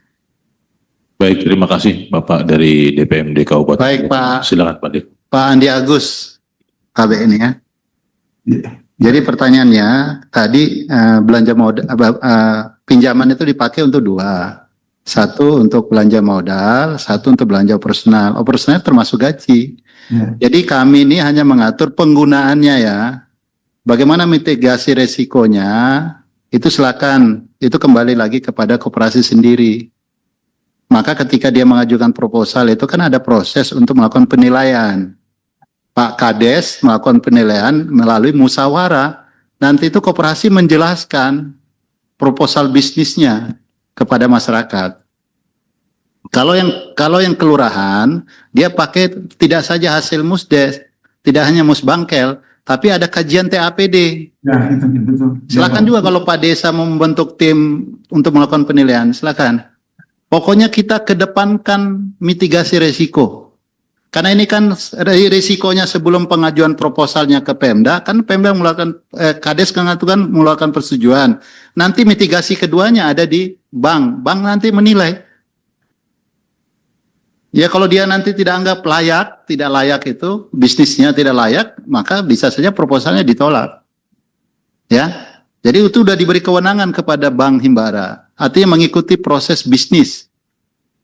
Baik, terima kasih Bapak dari DPMD Kabupaten. Baik Pak. Silakan Pak Dik. Pak Andi Agus, KBN ya. Jadi pertanyaannya tadi belanja modal, pinjaman itu dipakai untuk dua. Satu untuk belanja modal, satu untuk belanja operasional. Operasional termasuk gaji. Jadi kami ini hanya mengatur penggunaannya ya. Bagaimana mitigasi resikonya, itu silakan. Itu kembali lagi kepada koperasi sendiri. Maka ketika dia mengajukan proposal itu kan ada proses untuk melakukan penilaian. Pak Kades melakukan penilaian melalui musyawarah. Nanti itu koperasi menjelaskan proposal bisnisnya kepada masyarakat. Kalau yang kelurahan, dia pakai tidak saja hasil musdes, tidak hanya musbangkel, tapi ada kajian TAPD. Ya, itu betul. Silakan juga kalau Pak Desa mau membentuk tim untuk melakukan penilaian, silakan. Pokoknya kita kedepankan mitigasi resiko. Karena ini kan risikonya sebelum pengajuan proposalnya ke Pemda, kan Pemda melakukan, Kades kan mengeluarkan persetujuan. Nanti mitigasi keduanya ada di bank. Bank nanti menilai. Ya kalau dia nanti tidak anggap layak, tidak layak itu, bisnisnya tidak layak, maka bisa saja proposalnya ditolak. Ya, jadi itu sudah diberi kewenangan kepada Bank Himbara. Artinya mengikuti proses bisnis.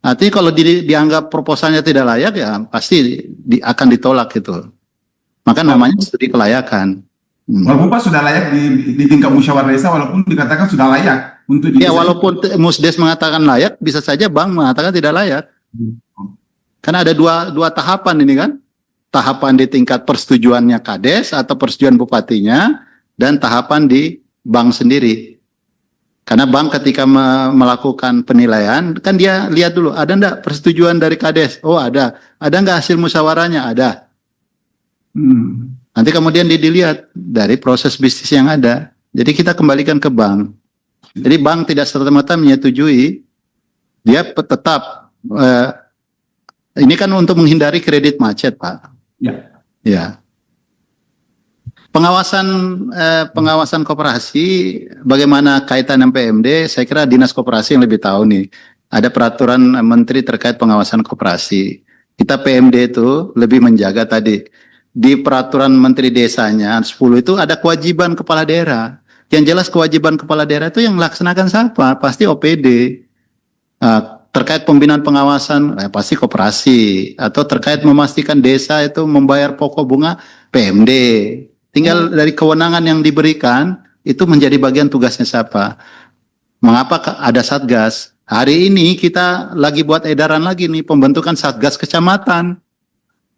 Artinya kalau dianggap proposalnya tidak layak, ya pasti akan ditolak itu. Maka namanya studi kelayakan. Walaupun Pak sudah layak di tingkat musyawarah desa, walaupun dikatakan sudah layak untuk ya walaupun Musdes mengatakan layak, bisa saja bank mengatakan tidak layak. Karena ada dua tahapan ini kan, tahapan di tingkat persetujuannya Kades atau persetujuan bupatinya, dan tahapan di bank sendiri. Karena bank ketika melakukan penilaian, kan dia lihat dulu, ada enggak persetujuan dari Kades? Oh ada enggak hasil musyawarahnya? Ada. Nanti kemudian dilihat dari proses bisnis yang ada. Jadi kita kembalikan ke bank. Jadi bank tidak serta-merta menyetujui, dia tetap ini kan untuk menghindari kredit macet, Pak. Ya. Ya. Pengawasan koperasi, bagaimana kaitan dengan PMD? Saya kira Dinas Koperasi yang lebih tahu nih. Ada peraturan Menteri terkait pengawasan koperasi. Kita PMD itu lebih menjaga tadi. Di peraturan Menteri Desanya 10 itu ada kewajiban kepala daerah. Yang jelas kewajiban kepala daerah itu yang melaksanakan siapa? Pasti OPD. Terkait pembinaan pengawasan, pasti koperasi. Atau terkait memastikan desa itu membayar pokok bunga, PMD. Tinggal dari kewenangan yang diberikan, itu menjadi bagian tugasnya siapa. mengapa ada Satgas? Hari ini kita lagi buat edaran lagi nih pembentukan Satgas Kecamatan.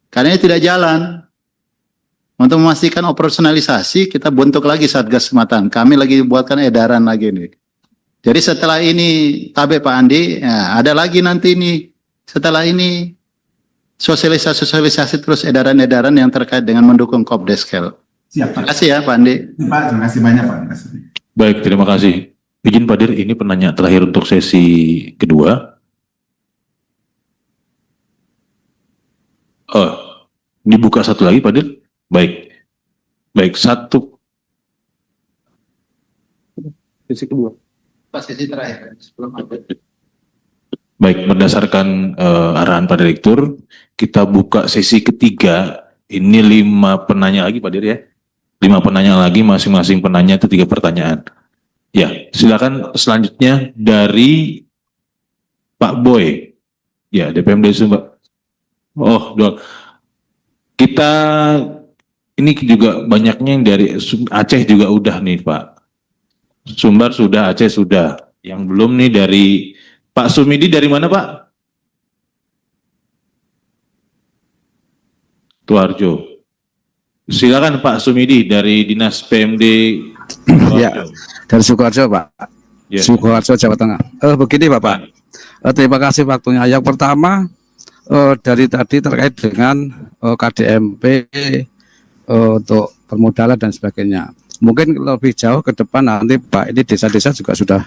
Karena ini tidak jalan. Untuk memastikan operasionalisasi, kita bentuk lagi Satgas Kecamatan. Kami lagi buatkan edaran lagi nih. Jadi setelah ini, Pak Andi, ya, ada lagi nanti nih, setelah ini, sosialisasi terus edaran-edaran yang terkait dengan mendukung Kopdeskel. Siap, Pak. Terima kasih ya, Pak Andi. Pak, terima kasih banyak, Pak. Terima kasih. Baik, terima kasih. Izin Pak Dir, ini penanya terakhir untuk sesi kedua. Dibuka satu lagi Pak Dir? Baik. Baik, satu. Sesi kedua. Pas sesi terakhir. Baik, berdasarkan arahan Pak Direktur, kita buka sesi ketiga. Ini 5 penanya lagi Pak Dir ya. 5 penanya lagi, masing-masing penanya itu 3 pertanyaan. Ya, silakan selanjutnya dari Pak Boy. Ya, DPMD Sumbar. Oh, dua. Kita ini juga banyaknya yang dari Aceh juga udah nih Pak. Sumbar sudah, Aceh sudah. Yang belum nih dari Pak Sumidi dari mana Pak? Tuarjo. Silakan Pak Sumidi dari Dinas PMD Tuarjo. Ya, dari Sukoharjo Pak. Ya. Sukoharjo Jawa Tengah. Begini Bapak. Terima kasih waktunya. Yang pertama dari tadi terkait dengan KDMP untuk permodalan dan sebagainya. Mungkin lebih jauh ke depan nanti Pak, ini desa-desa juga sudah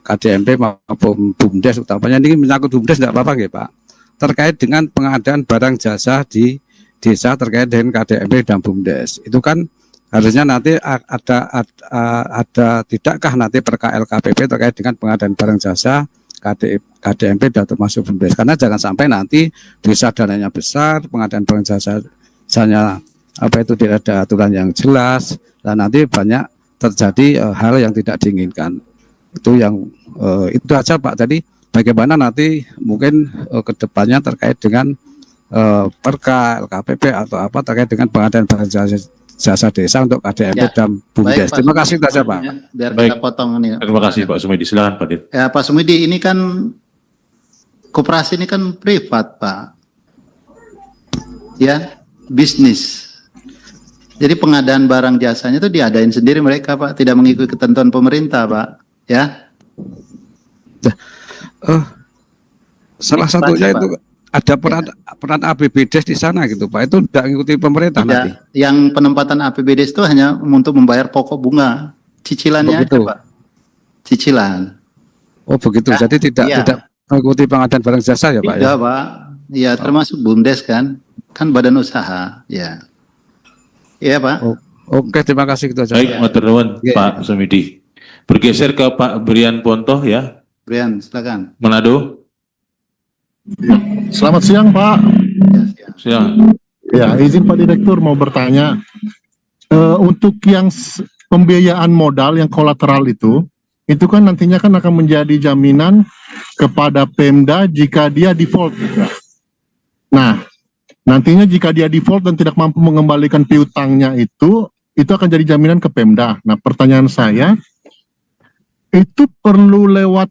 KDMP maupun BUMDes utamanya ini menyangkut BUMDes tidak apa-apa ya Pak. Terkait dengan pengadaan barang jasa di desa terkait dengan KDMP dan BUMDes. Itu kan harusnya nanti ada tidakkah nanti per KLKPP terkait dengan pengadaan barang jasa KDMP dan termasuk BUMDes, karena jangan sampai nanti desa dananya besar, pengadaan barang jasanya tidak ada aturan yang jelas, dan nanti banyak terjadi hal yang tidak diinginkan. Itu yang itu aja Pak. Jadi bagaimana nanti mungkin kedepannya terkait dengan perka LKPP atau apa terkait dengan pengadaan barang jasa desa untuk KDMP dan BUMDes. Terima kasih saja Pak. Biar Baik. kita potong ini. Terima kasih Pak Sumidi. Silakan Pak Dir. Ya Pak Sumidi, ini kan koperasi ini kan privat Pak. Ya, bisnis. Jadi pengadaan barang jasanya itu diadain sendiri mereka Pak, tidak mengikuti ketentuan pemerintah Pak. Ya. Salah satunya itu ada peran APBDes di sana gitu Pak. Itu tidak mengikuti pemerintah nanti. Yang penempatan APBDes itu hanya untuk membayar pokok bunga, cicilannya aja Pak. Cicilan. Oh begitu. Ya, Jadi tidak mengikuti pengadaan barang jasa ya Pak. Tidak Pak. Ya termasuk BUMDes kan badan usaha. Ya. Iya Pak. Oke, terima kasih gitu aja. Baik, matur nuwun Pak Sumidi. Bergeser ke Pak Brian Pontoh ya. Brian, silakan. Manado. Selamat siang Pak. Siang. Ya, izin Pak Direktur mau bertanya. Untuk yang pembiayaan modal yang kolateral itu kan nantinya kan akan menjadi jaminan kepada Pemda jika dia default. Nah, nantinya jika dia default dan tidak mampu mengembalikan piutangnya itu akan jadi jaminan ke Pemda. Nah, pertanyaan saya, itu perlu lewat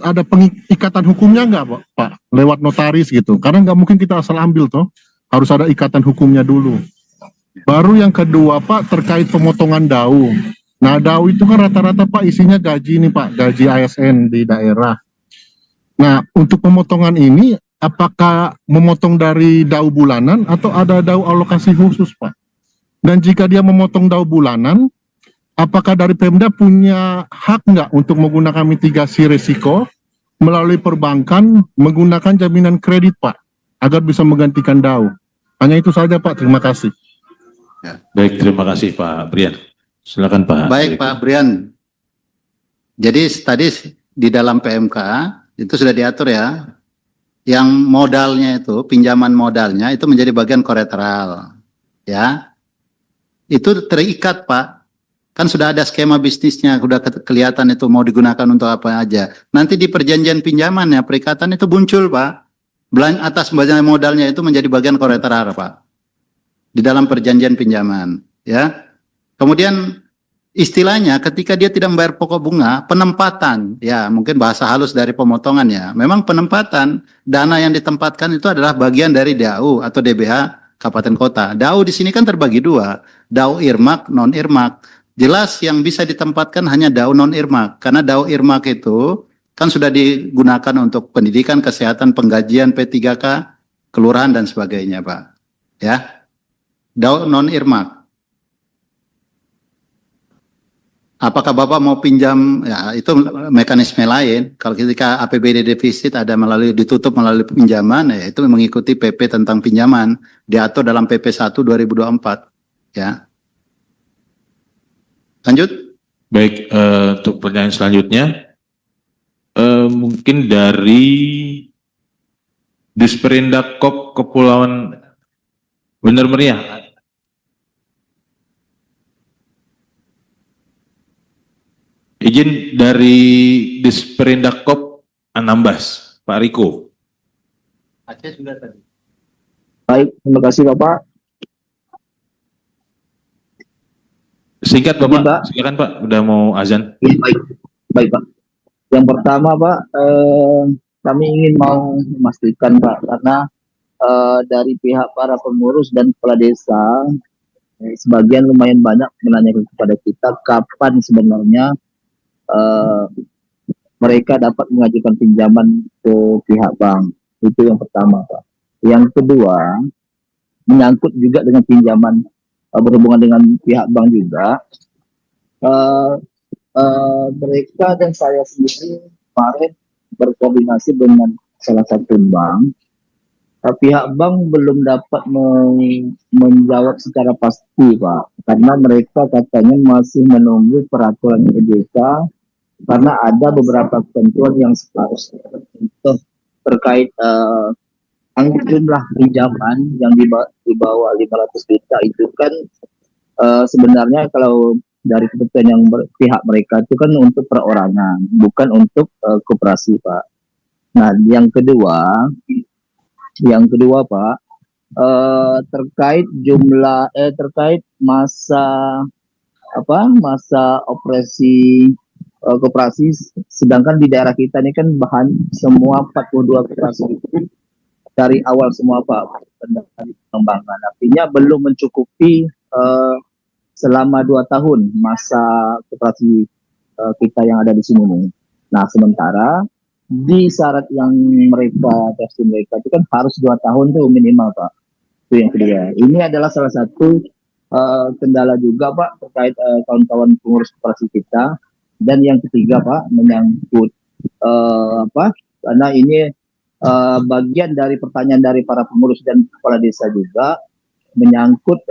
ada ikatan hukumnya nggak Pak? Lewat notaris gitu. Karena nggak mungkin kita asal ambil toh. Harus ada ikatan hukumnya dulu. Baru yang kedua Pak, terkait pemotongan DAU. Nah, DAU itu kan rata-rata Pak isinya gaji nih Pak, gaji ASN di daerah. Nah, untuk pemotongan ini apakah memotong dari DAU bulanan atau ada DAU alokasi khusus Pak? Dan jika dia memotong DAU bulanan, apakah dari Pemda punya hak nggak untuk menggunakan mitigasi risiko melalui perbankan menggunakan jaminan kredit Pak, agar bisa menggantikan DAU? Hanya itu saja Pak, terima kasih. Baik, terima kasih Pak Brian. Silakan Pak. Baik Pak Brian. Jadi tadi di dalam PMK itu sudah diatur ya, yang modalnya itu, pinjaman modalnya itu menjadi bagian kolateral. Ya, itu terikat Pak. Kan sudah ada skema bisnisnya, sudah kelihatan itu mau digunakan untuk apa aja. Nanti di perjanjian pinjaman ya, perikatan itu muncul Pak. Atas bagian modalnya itu menjadi bagian kolateral Pak. Di dalam perjanjian pinjaman. Ya. Kemudian istilahnya ketika dia tidak membayar pokok bunga, penempatan, ya mungkin bahasa halus dari pemotongan ya. Memang penempatan dana yang ditempatkan itu adalah bagian dari DAU atau DBH Kabupaten Kota. DAU di sini kan terbagi dua, DAU irmak, non irmak. Jelas yang bisa ditempatkan hanya DAU non irmak, karena DAU irmak itu kan sudah digunakan untuk pendidikan, kesehatan, penggajian, P3K, kelurahan dan sebagainya, Pak. Ya, DAU non irmak. Apakah Bapak mau pinjam, ya itu mekanisme lain. Kalau ketika APBD defisit ada ditutup melalui pinjaman, ya itu mengikuti PP tentang pinjaman, diatur dalam PP 1 2024. Ya. Lanjut. Baik, untuk pertanyaan selanjutnya, mungkin dari Disperindak Kop Kepulauan Bener Meriah. Izin dari Disperindak Kop Anambas, Pak Riko. Aceh sudah tadi. Baik, terima kasih Bapak. Singkat Bapak, silakan Pak, udah mau azan. Ya, baik Pak. Yang pertama Pak, kami ingin mau memastikan Pak, karena dari pihak para pengurus dan kepala desa, sebagian lumayan banyak menanyakan kepada kita kapan sebenarnya mereka dapat mengajukan pinjaman ke pihak bank. Itu yang pertama Pak. Yang kedua, menyangkut juga dengan pinjaman berhubungan dengan pihak bank juga, mereka dan saya sendiri kemarin berkoordinasi dengan salah satu bank. Pihak bank belum dapat menjawab secara pasti Pak, karena mereka katanya masih menunggu peraturan OJK, karena ada beberapa ketentuan yang seharusnya terkait jumlah pinjaman yang di bawah 500 juta itu kan sebenarnya kalau dari ketentuan yang pihak mereka itu kan untuk perorangan, bukan untuk koperasi Pak. Nah yang kedua Pak, terkait terkait masa operasi koperasi, sedangkan di daerah kita ini kan bahan semua 42 koperasi itu dari awal semua Pak pengembangan, artinya belum mencukupi selama 2 tahun masa koperasi kita yang ada di sini nih. Nah sementara di syarat yang versi mereka itu kan harus 2 tahun tuh minimal Pak. Itu yang kedua. Ini adalah salah satu kendala juga Pak terkait kawan-kawan pengurus koperasi kita. Dan yang ketiga Pak menyangkut karena ini bagian dari pertanyaan dari para pengurus dan kepala desa juga menyangkut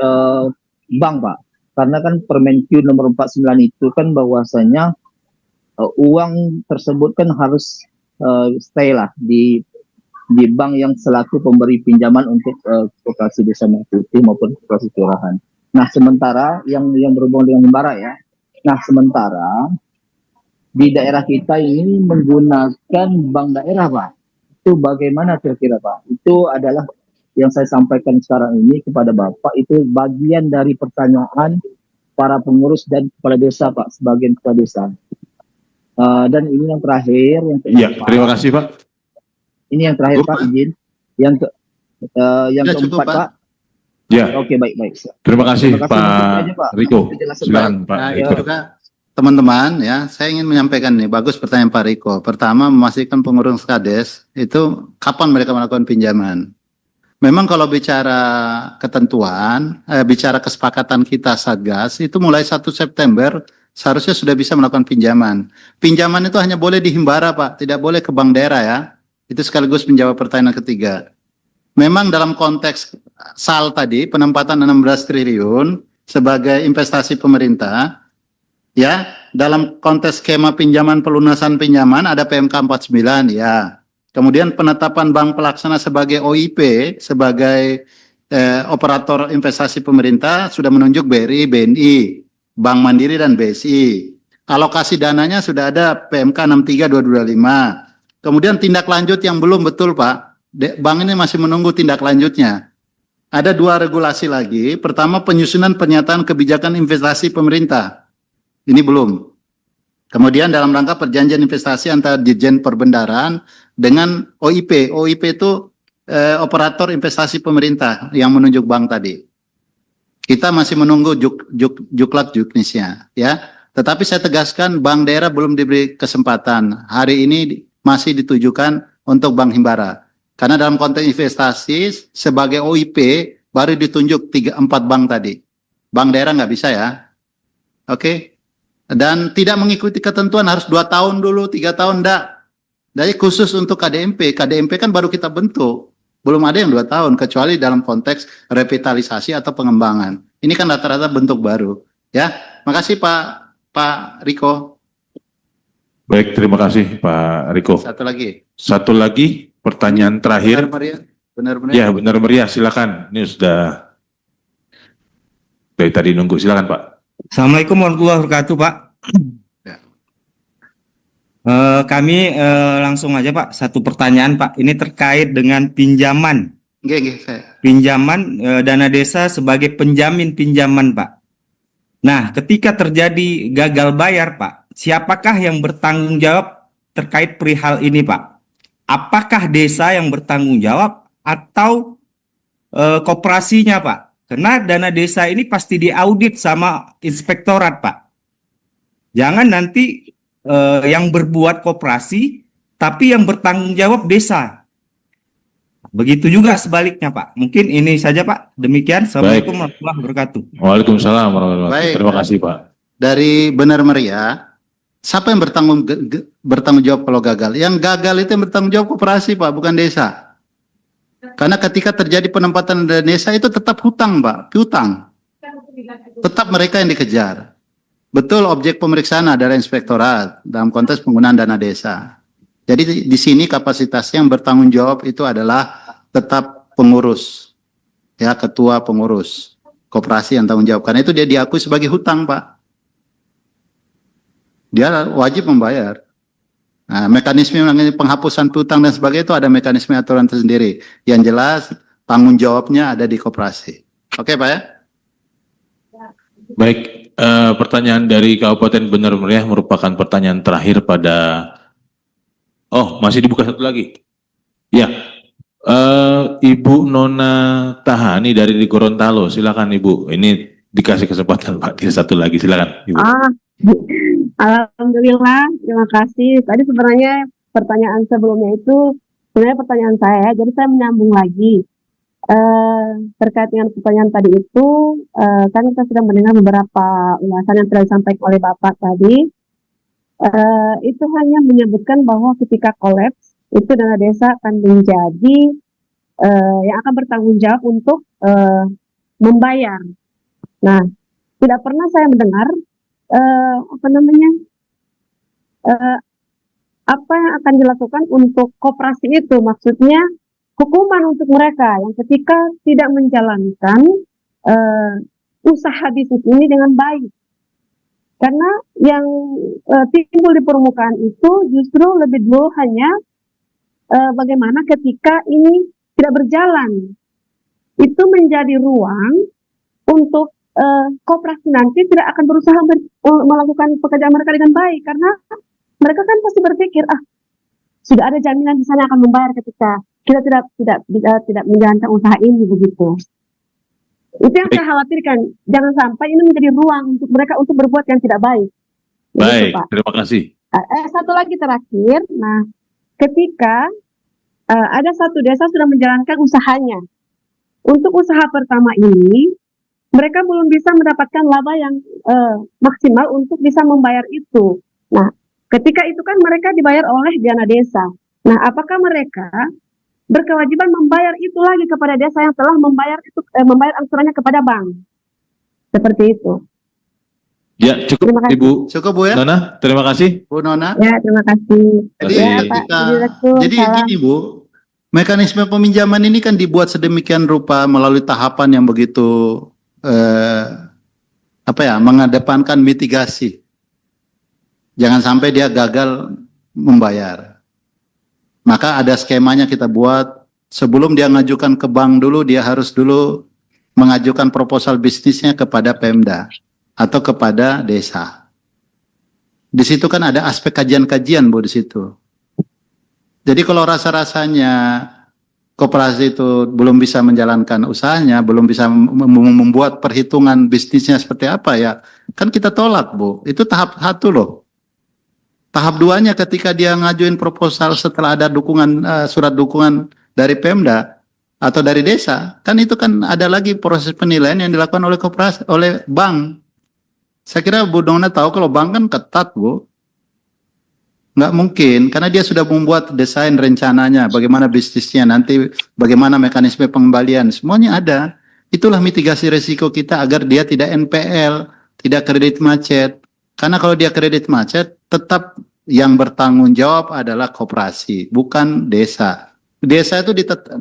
bank Pak. Karena kan Permenkyu nomor 49 itu kan bahwasanya uang tersebut kan harus stay lah di bank yang selaku pemberi pinjaman untuk koperasi desa Merah Putih maupun koperasi kelurahan. Nah sementara yang berhubungan dengan Himbara ya. Nah sementara di daerah kita ini menggunakan bank daerah Pak. Itu bagaimana kira-kira Pak? Itu adalah yang saya sampaikan sekarang ini kepada Bapak, itu bagian dari pertanyaan para pengurus dan kepala desa Pak, sebagian kepala desa. Dan ini yang terakhir, yang keempat. Terima kasih Pak. Ini yang terakhir Pak, izin. Yang keempat Pak. Ya. Oke, baik. Terima kasih Pak Riko. Silakan Pak Riko. Teman-teman ya, saya ingin menyampaikan nih, bagus pertanyaan Pak Riko. Pertama, memastikan pengurus Kades itu kapan mereka melakukan pinjaman. Memang kalau bicara ketentuan, bicara kesepakatan kita Satgas, itu mulai 1 September seharusnya sudah bisa melakukan pinjaman. Pinjaman itu hanya boleh di Himbara Pak, tidak boleh ke bank daerah ya. Itu sekaligus menjawab pertanyaan ketiga. Memang dalam konteks SAL tadi, penempatan 16 triliun sebagai investasi pemerintah, ya, dalam konteks skema pinjaman pelunasan pinjaman ada PMK 49 ya. Kemudian penetapan bank pelaksana sebagai OIP, sebagai operator investasi pemerintah sudah menunjuk BRI, BNI, Bank Mandiri dan BSI. Alokasi dananya sudah ada PMK 63225. Kemudian tindak lanjut yang belum betul Pak. Bank ini masih menunggu tindak lanjutnya. Ada 2 regulasi lagi. Pertama, penyusunan pernyataan kebijakan investasi pemerintah. Ini belum. Kemudian dalam rangka perjanjian investasi antara Ditjen Perbendaraan dengan OIP. OIP itu operator investasi pemerintah yang menunjuk bank tadi. Kita masih menunggu Juklak Juknisnya, ya. Tetapi saya tegaskan bank daerah belum diberi kesempatan. Hari ini masih ditujukan untuk Bank Himbara. Karena dalam konteks investasi sebagai OIP baru ditunjuk 3-4 bank tadi. Bank daerah nggak bisa ya. Oke. Dan tidak mengikuti ketentuan harus 2 tahun dulu, 3 tahun enggak. Jadi khusus untuk KDMP. KDMP kan baru kita bentuk. Belum ada yang 2 tahun, kecuali dalam konteks revitalisasi atau pengembangan. Ini kan rata-rata bentuk baru. Ya, makasih Pak Riko. Baik, terima kasih Pak Riko. Satu lagi, pertanyaan terakhir. Benar meriah. Ya, benar meriah, silakan. Ini sudah dari tadi nunggu, silakan Pak. Assalamualaikum warahmatullahi wabarakatuh, Pak. Kami langsung aja Pak, satu pertanyaan Pak, ini terkait dengan pinjaman. Pinjaman dana desa sebagai penjamin pinjaman Pak. Nah, ketika terjadi gagal bayar Pak, siapakah yang bertanggung jawab terkait perihal ini Pak? Apakah desa yang bertanggung jawab atau koperasinya Pak? Karena dana desa ini pasti diaudit sama inspektorat Pak. Jangan nanti yang berbuat koperasi, tapi yang bertanggung jawab desa. Begitu juga sebaliknya Pak. Mungkin ini saja Pak. Demikian. Assalamualaikum warahmatullahi wabarakatuh. Waalaikumsalam warahmatullahi wabarakatuh. Terima kasih Pak. Dari benar meriah, siapa yang bertanggung jawab kalau gagal? Yang gagal itu yang bertanggung jawab koperasi Pak, bukan desa. Karena ketika terjadi penempatan dana desa itu tetap hutang Pak, piutang. Tetap mereka yang dikejar. Betul, objek pemeriksaan adalah inspektorat dalam konteks penggunaan dana desa. Jadi di sini kapasitasnya yang bertanggung jawab itu adalah tetap pengurus, ya, ketua pengurus koperasi yang tanggung jawab. Karena itu dia diakui sebagai hutang Pak. Dia wajib membayar. Nah, mekanisme penghapusan piutang dan sebagainya itu ada mekanisme aturan tersendiri. Yang jelas tanggung jawabnya ada di koperasi. Oke Pak ya? Baik. Pertanyaan dari Kabupaten Benar Meriah merupakan pertanyaan terakhir pada. Oh, masih dibuka satu lagi. Ya, Ibu Nona Tahani dari Gorontalo, silakan Ibu. Ini dikasih kesempatan Pak, satu lagi, silakan Ibu. Alhamdulillah, terima kasih. Tadi sebenarnya pertanyaan sebelumnya itu sebenarnya pertanyaan saya, jadi saya menyambung lagi. Terkait dengan pertanyaan tadi itu, kan kita sudah mendengar beberapa ulasan yang telah disampaikan oleh Bapak tadi. Itu hanya menyebutkan bahwa ketika kolaps, itu dana desa akan menjadi yang akan bertanggung jawab untuk membayar. Nah, tidak pernah saya mendengar apa yang akan dilakukan untuk koperasi itu, maksudnya hukuman untuk mereka yang ketika tidak menjalankan usaha bisnis ini dengan baik. Karena yang timbul di permukaan itu justru lebih dulu hanya bagaimana ketika ini tidak berjalan. Itu menjadi ruang untuk koperasi nanti tidak akan berusaha melakukan pekerjaan mereka dengan baik. Karena mereka kan pasti berpikir, sudah ada jaminan di sana akan membayar ketika kita tidak menjalankan usaha ini begitu. Itu yang saya khawatirkan. Jangan sampai ini menjadi ruang untuk mereka untuk berbuat yang tidak baik. Baik, begitu, Pak. terima kasih. Satu lagi terakhir. Nah, ketika ada satu desa sudah menjalankan usahanya, untuk usaha pertama ini mereka belum bisa mendapatkan laba yang maksimal untuk bisa membayar itu. Nah, ketika itu kan mereka dibayar oleh dana desa. Nah, apakah mereka berkewajiban membayar itu lagi kepada desa yang telah membayar angsurannya kepada bank? Seperti itu. Ya, cukup Ibu. Cukup Bu ya. Nona, terima kasih. Bu Nona. Ya, terima kasih. Jadi ya, Pak Direktur, jadi gini Bu, mekanisme peminjaman ini kan dibuat sedemikian rupa melalui tahapan yang begitu mengedepankan mitigasi. Jangan sampai dia gagal membayar. Maka ada skemanya kita buat, sebelum dia mengajukan ke bank dulu, dia harus dulu mengajukan proposal bisnisnya kepada Pemda atau kepada desa. Di situ kan ada aspek kajian-kajian, Bu, di situ. Jadi kalau rasa-rasanya koperasi itu belum bisa menjalankan usahanya, belum bisa membuat perhitungan bisnisnya seperti apa ya, kan kita tolak, Bu. Itu tahap 1 loh. Tahap 2-nya ketika dia ngajuin proposal setelah ada dukungan surat dukungan dari Pemda atau dari desa, kan itu kan ada lagi proses penilaian yang dilakukan oleh koperasi, oleh bank. Saya kira Bu Dona tahu kalau bank kan ketat, Bu. Nggak mungkin, karena dia sudah membuat desain rencananya, bagaimana bisnisnya, nanti bagaimana mekanisme pengembalian, semuanya ada. Itulah mitigasi risiko kita agar dia tidak NPL, tidak kredit macet. Karena kalau dia kredit macet, tetap yang bertanggung jawab adalah koperasi, bukan desa. Desa itu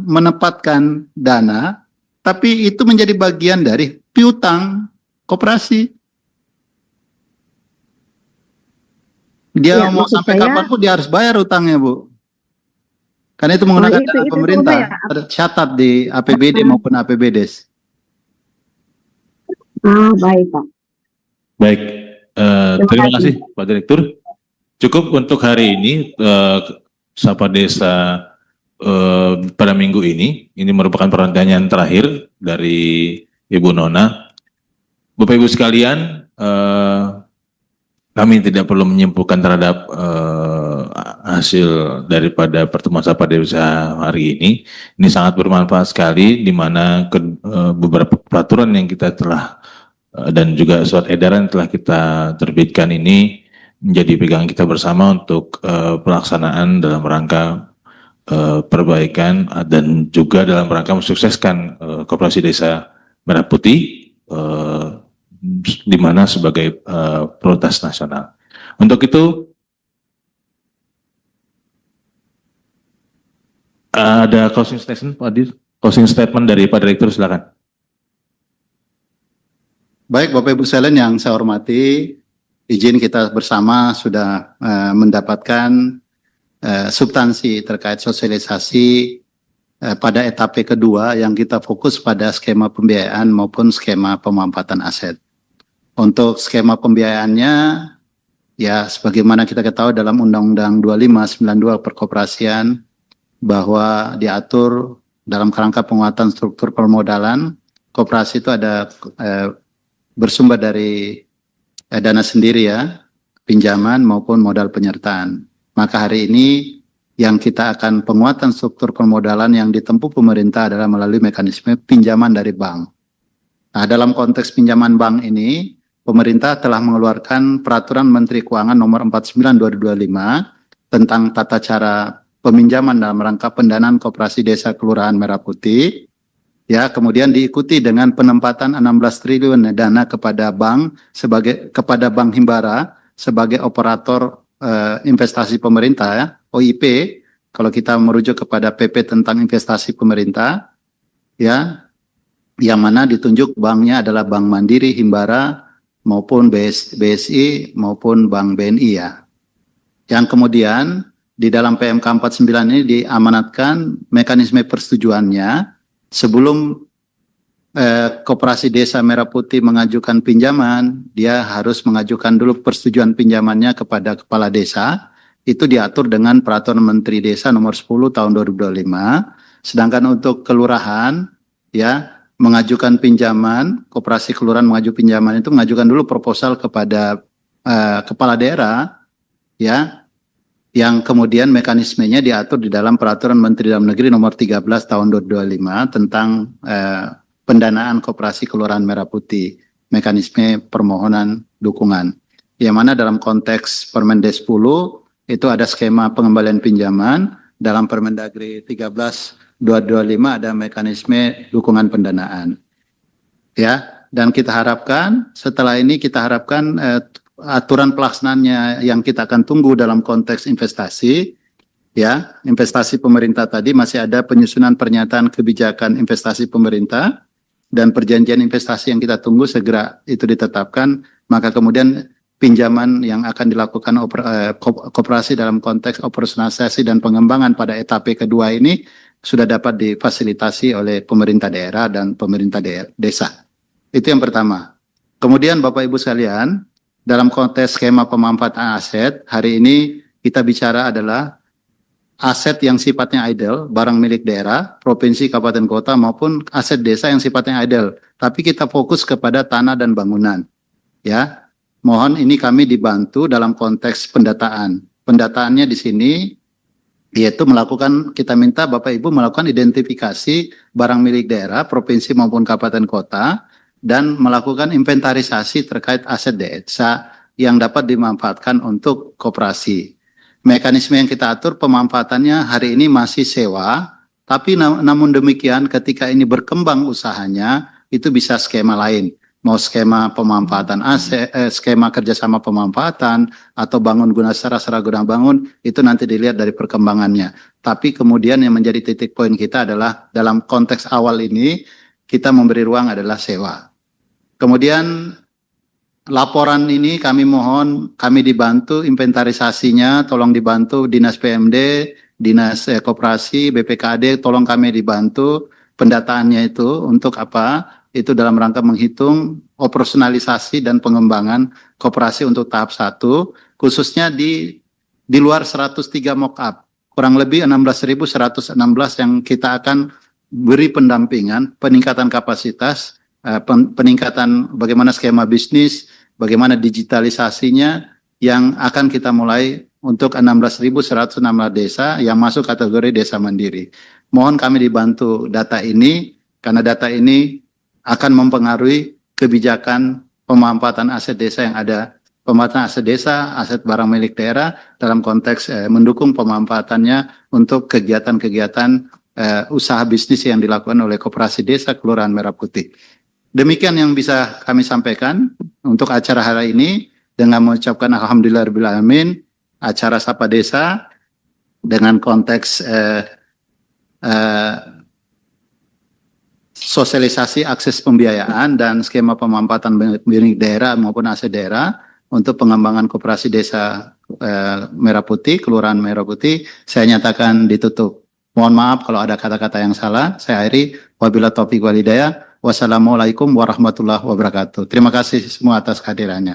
menempatkan dana, tapi itu menjadi bagian dari piutang koperasi. Dia Ya, mau maksud sampai saya- kapan pun dia harus bayar utangnya, Bu. Karena itu menggunakan itu- dana itu pemerintah, ya. tercatat di APBD maupun APBDes. Baik, Pak. Baik, terima kasih Pak Direktur. Cukup untuk hari ini Sapa Desa pada minggu ini merupakan pertanyaan terakhir dari Ibu Nona. Bapak Ibu sekalian, kami tidak perlu menyimpulkan terhadap hasil daripada pertemuan Sapa Desa hari ini. Ini sangat bermanfaat sekali, di mana beberapa peraturan yang kita telah dan juga surat edaran yang telah kita terbitkan ini menjadi pegangan kita bersama untuk pelaksanaan dalam rangka perbaikan dan juga dalam rangka mensukseskan Koperasi Desa Merah Putih di mana sebagai prioritas nasional. Untuk itu ada closing statement, Pak Dir? Closing statement dari Pak Direktur, silakan. Baik, Bapak Ibu sekalian yang saya hormati, izin kita bersama sudah mendapatkan substansi terkait sosialisasi pada etape kedua yang kita fokus pada skema pembiayaan maupun skema pemanfaatan aset. Untuk skema pembiayaannya, ya sebagaimana kita ketahui dalam Undang-Undang 2592 Perkoperasian, bahwa diatur dalam kerangka penguatan struktur permodalan, koperasi itu ada bersumber dari dana sendiri ya, pinjaman maupun modal penyertaan. Maka hari ini yang kita akan penguatan struktur permodalan yang ditempuh pemerintah adalah melalui mekanisme pinjaman dari bank. Nah, dalam konteks pinjaman bank ini, pemerintah telah mengeluarkan Peraturan Menteri Keuangan Nomor 49/2025 tentang tata cara peminjaman dalam rangka pendanaan koperasi desa kelurahan Merah Putih. Ya, kemudian diikuti dengan penempatan 16 triliun dana kepada bank kepada Bank Himbara sebagai operator investasi pemerintah ya, OIP. Kalau kita merujuk kepada PP tentang investasi pemerintah, ya, yang mana ditunjuk banknya adalah Bank Mandiri, Himbara maupun BSI maupun Bank BNI ya. Yang kemudian di dalam PMK 49 ini diamanatkan mekanisme persetujuannya. Sebelum Koperasi Desa Merah Putih mengajukan pinjaman, dia harus mengajukan dulu persetujuan pinjamannya kepada kepala desa. Itu diatur dengan Peraturan Menteri Desa Nomor 10 Tahun 2025. Sedangkan untuk kelurahan, ya mengajukan pinjaman, koperasi kelurahan mengajukan pinjaman itu mengajukan dulu proposal kepada kepala daerah, ya, yang kemudian mekanismenya diatur di dalam Peraturan Menteri Dalam Negeri Nomor 13 Tahun 2025 tentang pendanaan koperasi kelurahan Merah Putih, mekanisme permohonan dukungan. Yang mana dalam konteks Permendes 10 itu ada skema pengembalian pinjaman, dalam Permendagri 13/2025 ada mekanisme dukungan pendanaan. Ya, dan kita harapkan setelah ini aturan pelaksanaannya yang kita akan tunggu dalam konteks investasi, ya, investasi pemerintah tadi masih ada penyusunan pernyataan kebijakan investasi pemerintah dan perjanjian investasi yang kita tunggu segera itu ditetapkan, maka kemudian pinjaman yang akan dilakukan koperasi dalam konteks operasionalisasi dan pengembangan pada etape kedua ini sudah dapat difasilitasi oleh pemerintah daerah dan pemerintah desa. Itu yang pertama. Kemudian Bapak Ibu sekalian, dalam konteks skema pemanfaatan aset, hari ini kita bicara adalah aset yang sifatnya idle, barang milik daerah, provinsi, kabupaten, kota, maupun aset desa yang sifatnya idle. Tapi kita fokus kepada tanah dan bangunan. Ya, mohon ini kami dibantu dalam konteks pendataan. Pendataannya di sini yaitu kita minta Bapak Ibu melakukan identifikasi barang milik daerah, provinsi maupun kabupaten, kota, dan melakukan inventarisasi terkait aset desa yang dapat dimanfaatkan untuk koperasi. Mekanisme yang kita atur pemanfaatannya hari ini masih sewa, tapi namun demikian ketika ini berkembang usahanya, itu bisa skema lain. Mau skema pemanfaatan aset, skema kerjasama pemanfaatan, atau bangun guna sarana guna bangun, itu nanti dilihat dari perkembangannya. Tapi kemudian yang menjadi titik poin kita adalah dalam konteks awal ini, kita memberi ruang adalah sewa. Kemudian laporan ini kami mohon, kami dibantu inventarisasinya, tolong dibantu Dinas PMD, Dinas Koperasi, BPKD, tolong kami dibantu pendataannya itu untuk apa? Itu dalam rangka menghitung operasionalisasi dan pengembangan koperasi untuk tahap 1, khususnya di luar 103 mock-up, kurang lebih 16.116 yang kita akan beri pendampingan, peningkatan kapasitas, peningkatan bagaimana skema bisnis, bagaimana digitalisasinya yang akan kita mulai untuk 16.116 desa yang masuk kategori desa mandiri. Mohon kami dibantu data ini, karena data ini akan mempengaruhi kebijakan pemanfaatan aset desa yang ada. Pemanfaatan aset desa, aset barang milik daerah dalam konteks mendukung pemanfaatannya untuk kegiatan-kegiatan usaha bisnis yang dilakukan oleh Koperasi Desa Kelurahan Merah Putih. Demikian yang bisa kami sampaikan untuk acara hari ini, dengan mengucapkan alhamdulillahirrahmanirrahim, acara Sapa Desa dengan konteks sosialisasi akses pembiayaan dan skema pemanfaatan milik daerah maupun aset daerah untuk pengembangan Koperasi Desa Merah Putih, Kelurahan Merah Putih, saya nyatakan ditutup. Mohon maaf kalau ada kata-kata yang salah. Saya akhiri. Wabillahi taufiq wal hidayah. Wassalamualaikum warahmatullahi wabarakatuh. Terima kasih semua atas kehadirannya.